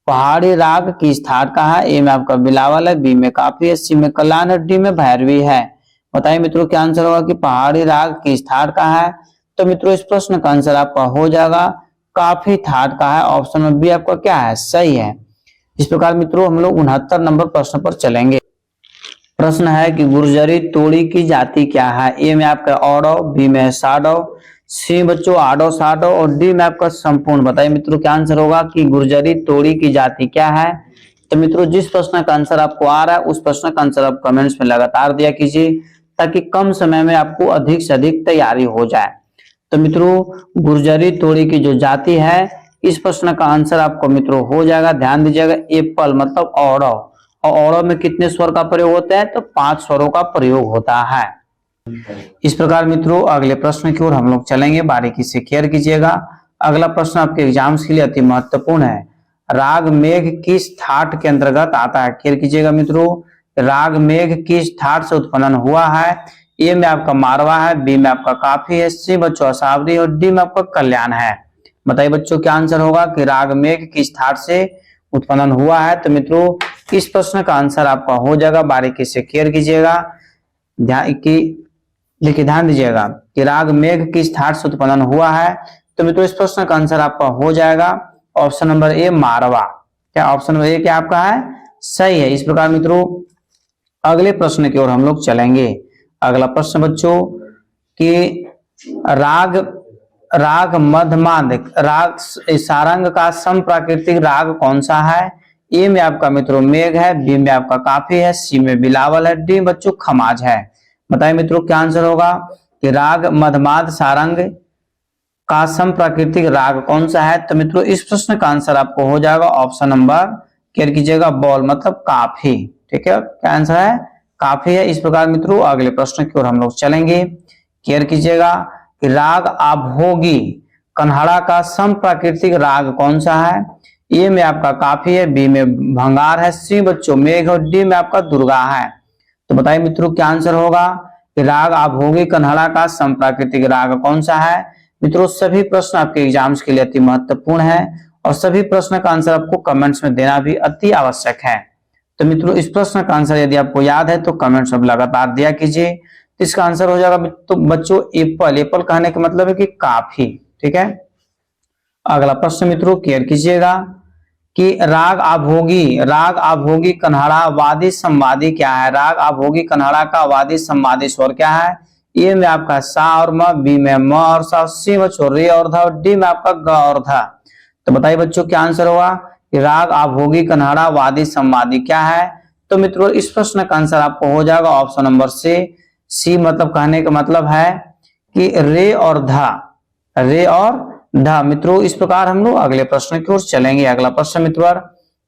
पहाड़ी राग किस थाट का है? ए में आपका बिलावल है, बी में काफी है, सी में कल्याण और डी में भैरवी है। बताइए मित्रों क्या आंसर होगा कि पहाड़ी राग किस थाट का है? तो मित्रों इस प्रश्न का आंसर आपका हो जाएगा काफी थाट का है। ऑप्शन नंबर बी आपका क्या है? सही है। इस प्रकार मित्रों हम लोग 69 नंबर प्रश्न पर चलेंगे। प्रश्न है कि गुर्जरी तोड़ी की जाति क्या है? ए में आपका औडो, बी में साडो, सी बच्चों आडो साडो और डी में आपका संपूर्ण। बताइए मित्रों क्या आंसर होगा कि गुर्जरी तोड़ी की जाति क्या है? तो मित्रों जिस प्रश्न का आंसर आपको आ रहा है उस प्रश्न का आंसर आप कमेंट्स में लगातार दिया कीजिए ताकि कम समय में आपको अधिक से अधिक तैयारी हो जाए। तो मित्रों गुर्जरी तोड़ी की जो जाति है इस प्रश्न का आंसर आपको मित्रों हो जाएगा, ध्यान दीजिएगा, एप्पल, मतलब औडो। और औडो में कितने स्वर का प्रयोग होता है? तो 5 स्वरों का प्रयोग होता है। इस प्रकार मित्रों अगले प्रश्न की ओर हम लोग चलेंगे, बारीकी से केयर कीजिएगा। अगला प्रश्न आपके एग्जाम्स के लिए अति महत्वपूर्ण है। राग मेघ किस थाट के अंतर्गत आता है? केयर कीजिएगा मित्रों, राग मेघ किस थाट से उत्पन्न हुआ है? ए में आपका मारवा है, बी में आपका काफी है, सी बच्चों असावरी और डी में आपका कल्याण है। बताइए बच्चों क्या आंसर होगा कि राग मेघ किस थाट से उत्पन्न हुआ है? तो मित्रों इस प्रश्न का आंसर आपका हो जाएगा, बारीकी से केयर कीजिएगा, ध्यान दीजिएगा कि राग मेघ किस ठाट से उत्पन्न हुआ है। तो मित्रों इस प्रश्न का आंसर आपका हो जाएगा ऑप्शन नंबर ए मारवा। क्या ऑप्शन नंबर ए क्या आपका है, सही है। इस प्रकार मित्रों अगले प्रश्न की ओर हम लोग चलेंगे। अगला प्रश्न बच्चों कि राग राग मध्यमाद राग सारंग का समप्राकृतिक राग कौन सा है। ए में आपका मित्रों मेघ है, बी में आपका काफी है, सी में बिलावल है, डी बच्चों खमाज है। बताइए मित्रों क्या आंसर होगा कि राग मध्यमाद सारंग का समप्राकृतिक राग कौन सा है। तो मित्रों इस प्रश्न का आंसर आपको हो जाएगा ऑप्शन नंबर केयर कीजिएगा बॉल मतलब काफी। ठीक है, क्या आंसर है, काफी है। इस प्रकार मित्रों अगले प्रश्न की ओर हम लोग चलेंगे, केयर कीजिएगा कि राग आभोगी कन्हाड़ा का समप्राकृतिक राग कौन सा है। ए में आपका काफी है, बी में भंगार है, सी बच्चों मेघ और डी में आपका दुर्गा है। तो बताइए मित्रों क्या आंसर होगा कि राग आभोगी कन्हाड़ा का समप्राकृतिक राग कौन सा है। मित्रों सभी प्रश्न आपके एग्जाम्स के लिए अति महत्वपूर्ण है और सभी प्रश्न का आंसर आपको कमेंट्स में देना भी अति आवश्यक है। तो मित्रों इस प्रश्न का आंसर यदि आपको याद है तो कमेंट्स में लगातार दिया कीजिए। तो इसका आंसर हो जाएगा तो बच्चों एप्पल। एप्पल कहने का मतलब है कि काफी। ठीक है, अगला प्रश्न मित्रों केयर कीजिएगा कि राग आभोगी कन्हाड़ा वादी संवादी क्या है। राग आभोगी कन्हाड़ा का वादी संवादी स्वर क्या है। ए में आपका सा और म, बी में म और सा, सी में रे और ध और डी में आपका ग और ध। तो बताइए बच्चों क्या आंसर होगा कि राग आभोगी कन्हाड़ा वादी संवादी क्या है। तो मित्रों इस प्रश्न का आंसर आपको हो जाएगा ऑप्शन नंबर सी मतलब कहने का मतलब है कि रे और ध। मित्रों इस प्रकार हम लोग अगले प्रश्न की ओर चलेंगे। अगला प्रश्न मित्रों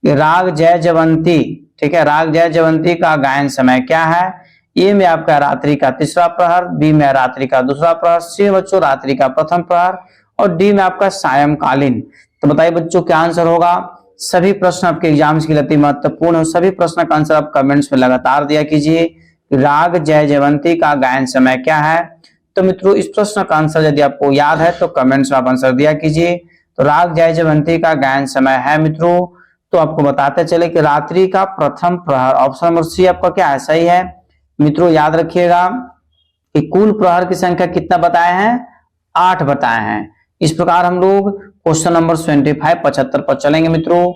राग जय जयवंती। ठीक है, राग जय जयवंती का गायन समय क्या है। ए में आपका रात्रि का तीसरा प्रहर, बी में रात्रि का दूसरा प्रहर, सी बच्चों रात्रि का प्रथम प्रहर और डी में आपका सायंकालीन। तो बताइए बच्चों क्या आंसर होगा। सभी प्रश्न आपके एग्जाम्स के लिए अति महत्वपूर्ण है, सभी प्रश्न का आंसर आप कमेंट्स में लगातार दिया कीजिए। राग जय जयवंती का गायन समय क्या है। तो मित्रों इस प्रश्न का आंसर यदि आपको याद है तो कमेंट्स में आप आंसर दिया कीजिए। तो राग जय जयवंती का गायन समय है मित्रों, तो आपको बताते चले कि रात्रि का प्रथम प्रहर। ऑप्शन नंबर सी आपका क्या है, सही है। मित्रों याद रखिएगा कि कुल प्रहर की संख्या कितना बताए हैं, 8 बताए हैं। इस प्रकार हम लोग क्वेश्चन नंबर 75 पर चलेंगे मित्रों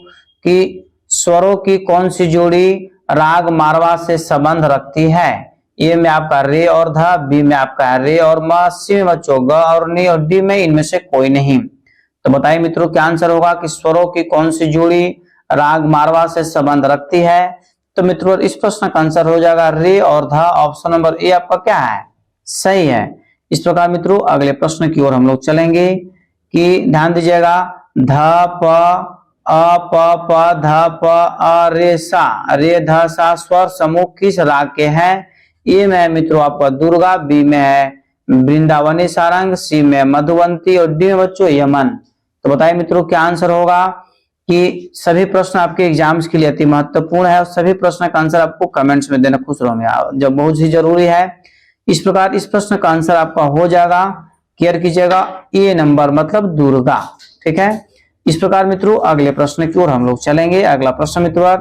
कि स्वरों की कौन सी जोड़ी राग मारवा से संबंध रखती है। ए में आपका रे और ध, बी में आपका रे और म, सी में बच्चों ग और नी और डी में इनमें से कोई नहीं। तो बताइए मित्रों क्या आंसर होगा कि स्वरों की कौन सी जोड़ी राग मारवा से संबंध रखती है। तो मित्रों इस प्रश्न का आंसर हो जाएगा रे और ध। ऑप्शन नंबर ए आपका क्या है, सही है। इस प्रकार मित्रों अगले प्रश्न की ओर हम लोग चलेंगे कि ध्यान दीजिएगा ध प अ प प ध प अ रे ध सा स्वर समूह किस राग के हैं। ए में मित्रों आपका दुर्गा, बी में है वृंदावनी सारंग, सी में मधुवंती और डी में बच्चों यमन। तो बताइए मित्रों क्या आंसर होगा कि सभी प्रश्न आपके एग्जाम्स के लिए अति महत्वपूर्ण है और सभी प्रश्न का आंसर आपको कमेंट्स में देना खुश रहूंगा जब बहुत ही जरूरी है। इस प्रकार इस प्रश्न का आंसर आपका हो जाएगा, केयर कीजिएगा, ए नंबर मतलब दुर्गा। ठीक है, इस प्रकार मित्रों अगले प्रश्न की ओर हम लोग चलेंगे। अगला प्रश्न मित्रों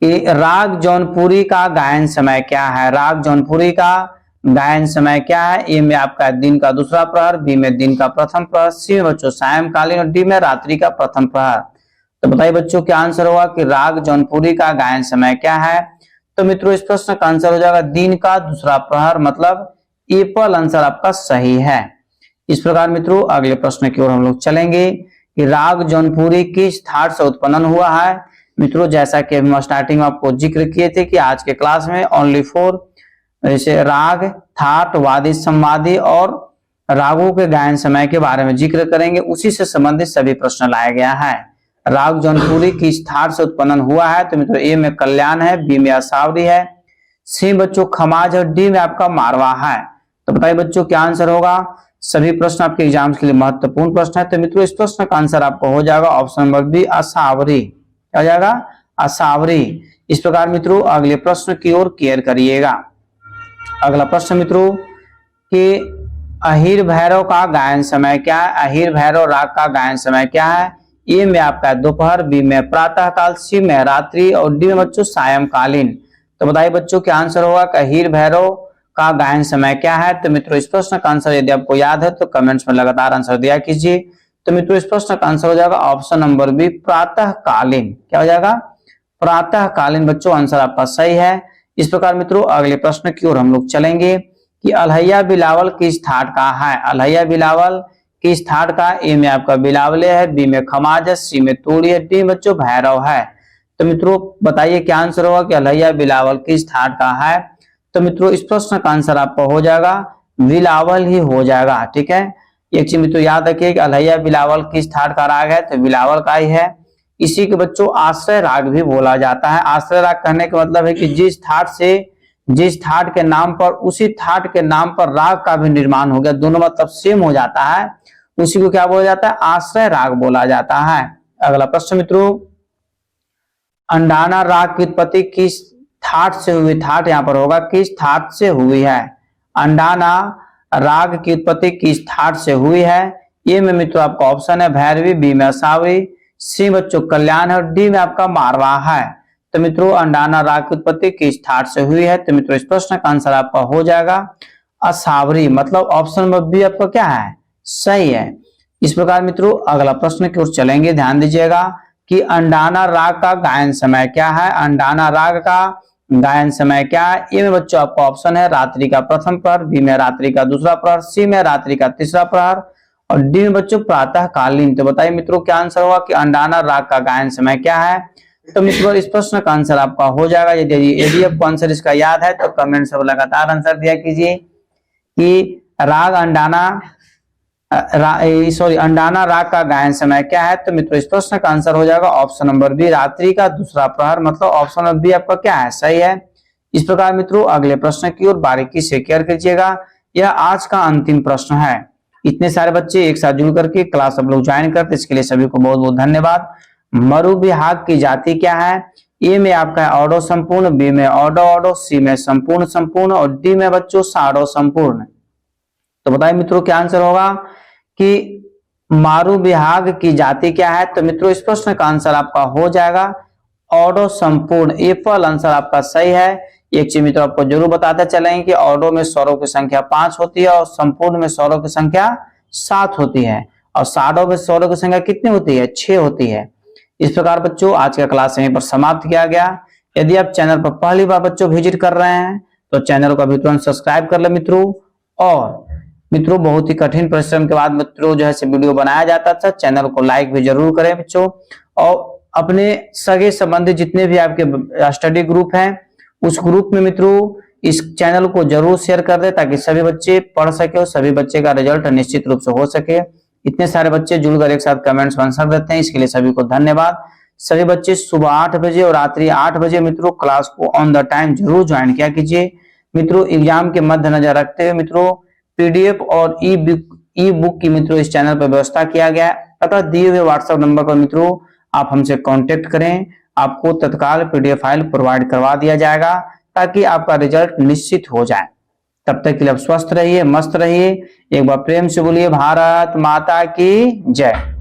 राग जौनपुरी का गायन समय क्या है। राग जौनपुरी का गायन समय क्या है। ए में आपका दिन का दूसरा प्रहर, बी में दिन का प्रथम प्रहर, सी में बच्चों सायंकालीन और डी में रात्रि का प्रथम प्रहर। तो बताइए बच्चों क्या आंसर होगा कि राग जौनपुरी का गायन समय क्या है। तो मित्रों इस प्रश्न का आंसर हो जाएगा दिन का दूसरा प्रहर मतलब एप्पल आंसर आपका सही है। इस प्रकार मित्रों अगले प्रश्न की ओर हम लोग चलेंगे कि राग जौनपुरी किस ठाट से उत्पन्न हुआ है। मित्रों जैसा कि हम स्टार्टिंग में आपको जिक्र किए थे कि आज के क्लास में ओनली 4 जैसे राग, ठाट, वादी, संवादी और रागों के गायन समय के बारे में जिक्र करेंगे, उसी से संबंधित सभी प्रश्न लाया गया है। राग जौनपुरी किस ठाट से उत्पन्न हुआ है। तो मित्रों ए में कल्याण है, बी में असावरी है, सी बच्चों खमाज और डी में आपका मारवा है। तो बताइए बच्चों क्या आंसर होगा। सभी प्रश्न आपके एग्जाम्स के लिए महत्वपूर्ण प्रश्न है। तो मित्रों इस प्रश्न का आंसर आपको हो जाएगा ऑप्शन नंबर बी असावरी। क्या हो जाएगा, असावरी। इस प्रकार मित्रों अगले प्रश्न की ओर केयर करिएगा। अगला प्रश्न मित्रों कि अहिर भैरव का गायन समय क्या है। अहिर भैरव राग का गायन समय क्या है। ए में आपका दोपहर, बी में प्रातःकाल, सी में रात्रि और डी में बच्चों सायंकालीन। तो बताइए बच्चों क्या आंसर होगा? हीर भैरव का गायन समय क्या है? तो मित्रों इस प्रश्न का आंसर यदि आपको याद है तो कमेंट्स में लगातार आंसर दिया कीजिए। तो मित्रों इस प्रश्न का आंसर हो जाएगा ऑप्शन नंबर बी, प्रातःकालीन। क्या हो जाएगा? प्रातःकालीन बच्चों आंसर आपका सही है। इस प्रकार मित्रों अगले प्रश्न की ओर हम लोग चलेंगे कि अलहैया बिलावल किस ठाट का है? अलहैया बिलावल किस ठाट का? ए में आपका बिलावले है, बी में खमाज है, सी में तोड़ी है, डी बच्चों भैरव है। तो मित्रों बताइए क्या आंसर होगा कि अलहैया बिलावल किस ठाट का है? तो मित्रों इस प्रश्न का आंसर आपका हो जाएगा बिलावल ही हो जाएगा। ठीक है, एक चीज मित्रों याद रखिए कि अलहैया बिलावल किस ठाट का राग है? तो बिलावल का ही है। इसी के बच्चों आश्रय राग भी बोला जाता है। आश्रय राग कहने का मतलब है कि जिस ठाट के नाम पर उसी ठाट के नाम पर राग का भी निर्माण हो गया, दोनों मतलब सेम हो जाता है, उसी को क्या बोला जाता है? आश्रय राग बोला जाता है। अगला प्रश्न मित्रों, अंडाना राग की उत्पत्ति किस ठाट से हुई? ठाट यहाँ पर होगा किस ठाट से हुई है? अंडाना राग की उत्पत्ति किस ठाट से हुई है? ए में मित्रों आपका ऑप्शन है भैरवी, बी में असावरी, सी बच्चों कल्याण है और डी में आपका मारवा है। तो मित्रों अंडाना राग की उत्पत्ति किस ठाट से हुई है? तो मित्रों इस प्रश्न का आंसर आपका हो जाएगा असावरी, मतलब ऑप्शन नंबर बी आपका क्या है? सही है। इस प्रकार मित्रों अगला प्रश्न की ओर चलेंगे। ध्यान दीजिएगा कि अंडाना राग का गायन समय क्या है? अंडाना राग का गायन समय क्या है? ए में बच्चों आपका ऑप्शन है रात्रि का प्रथम प्रहर, बी में रात्रि का दूसरा प्रहर, सी में रात्रि का तीसरा प्रहर और डी में बच्चों प्रातःकालीन। तो बताइए मित्रों क्या आंसर होगा कि अंडाना राग का गायन समय क्या है? तो मित्रों इस प्रश्न का आंसर आपका हो जाएगा, यदि आपको आंसर इसका याद है तो कमेंट से लगातार आंसर दिया कीजिए कि राग अंडाना अंडाना राग का गायन समय क्या है? तो मित्रों इस प्रश्न का आंसर हो जाएगा ऑप्शन नंबर बी, रात्रि का दूसरा प्रहर, मतलब ऑप्शन नंबर बी आपका क्या है? सही है। इस प्रकार मित्रों अगले प्रश्न की ओर बारीकी से केयर कीजिएगा। यह आज का अंतिम प्रश्न है। इतने सारे बच्चे एक साथ जुड़ करके क्लास सब लोग ज्वाइन करते, इसके लिए सभी को बहुत बहुत धन्यवाद। मरु विभाग की जाति क्या है? ए में आपका है ऑडो संपूर्ण, बी में ऑडो ऑडो, सी में संपूर्ण संपूर्ण और डी में बच्चों साडो संपूर्ण। तो बताइए मित्रों क्या आंसर होगा कि मारु विभाग की जाति क्या है? तो मित्रों इस प्रश्न का आंसर आपका हो जाएगा ऑडो संपूर्ण। ए फल आंसर आपका सही है। एक चीज मित्रों आपको जरूर बताते चलेंगे कि ऑडो में स्वरों की संख्या 5 होती है और संपूर्ण में स्वरों की संख्या 7 होती है और साडो में स्वरों की संख्या कितनी होती है? 6 होती है। इस प्रकार बच्चों आज का क्लास यहीं पर समाप्त किया गया। यदि आप चैनल पर पहली बार बच्चों विजिट कर रहे हैं तो चैनल को अभी तुरंत सब्सक्राइब कर ले मित्रों। और मित्रों बहुत ही कठिन परिश्रम के बाद मित्रों जो है वीडियो बनाया जाता था, चैनल को लाइक भी जरूर करें बच्चों और अपने सगे संबंधी जितने भी आपके स्टडी ग्रुप हैं उस ग्रुप में मित्रों इस चैनल को जरूर शेयर कर दे ताकि सभी बच्चे पढ़ सके और सभी बच्चे का रिजल्ट निश्चित रूप से हो सके। इतने सारे बच्चे जुड़कर एक साथ कमेंट्स आंसर देते हैं, इसके लिए सभी को धन्यवाद। सभी बच्चे सुबह 8 बजे और रात्रि 8 बजे मित्रों क्लास को ऑन द टाइम जरूर ज्वाइन किया कीजिए। मित्रों एग्जाम के मद्देनजर रखते हुए मित्रों पीडीएफ और ई बुक की मित्रों इस चैनल पर व्यवस्था किया गया है, अतः दिए हुए व्हाट्सएप नंबर पर मित्रों आप हमसे कांटेक्ट करें, आपको तत्काल पीडीएफ फाइल प्रोवाइड करवा दिया जाएगा ताकि आपका रिजल्ट निश्चित हो जाए। तब तक के लिए आप स्वस्थ रहिए, मस्त रहिए। एक बार प्रेम से बोलिए भारत माता की जय।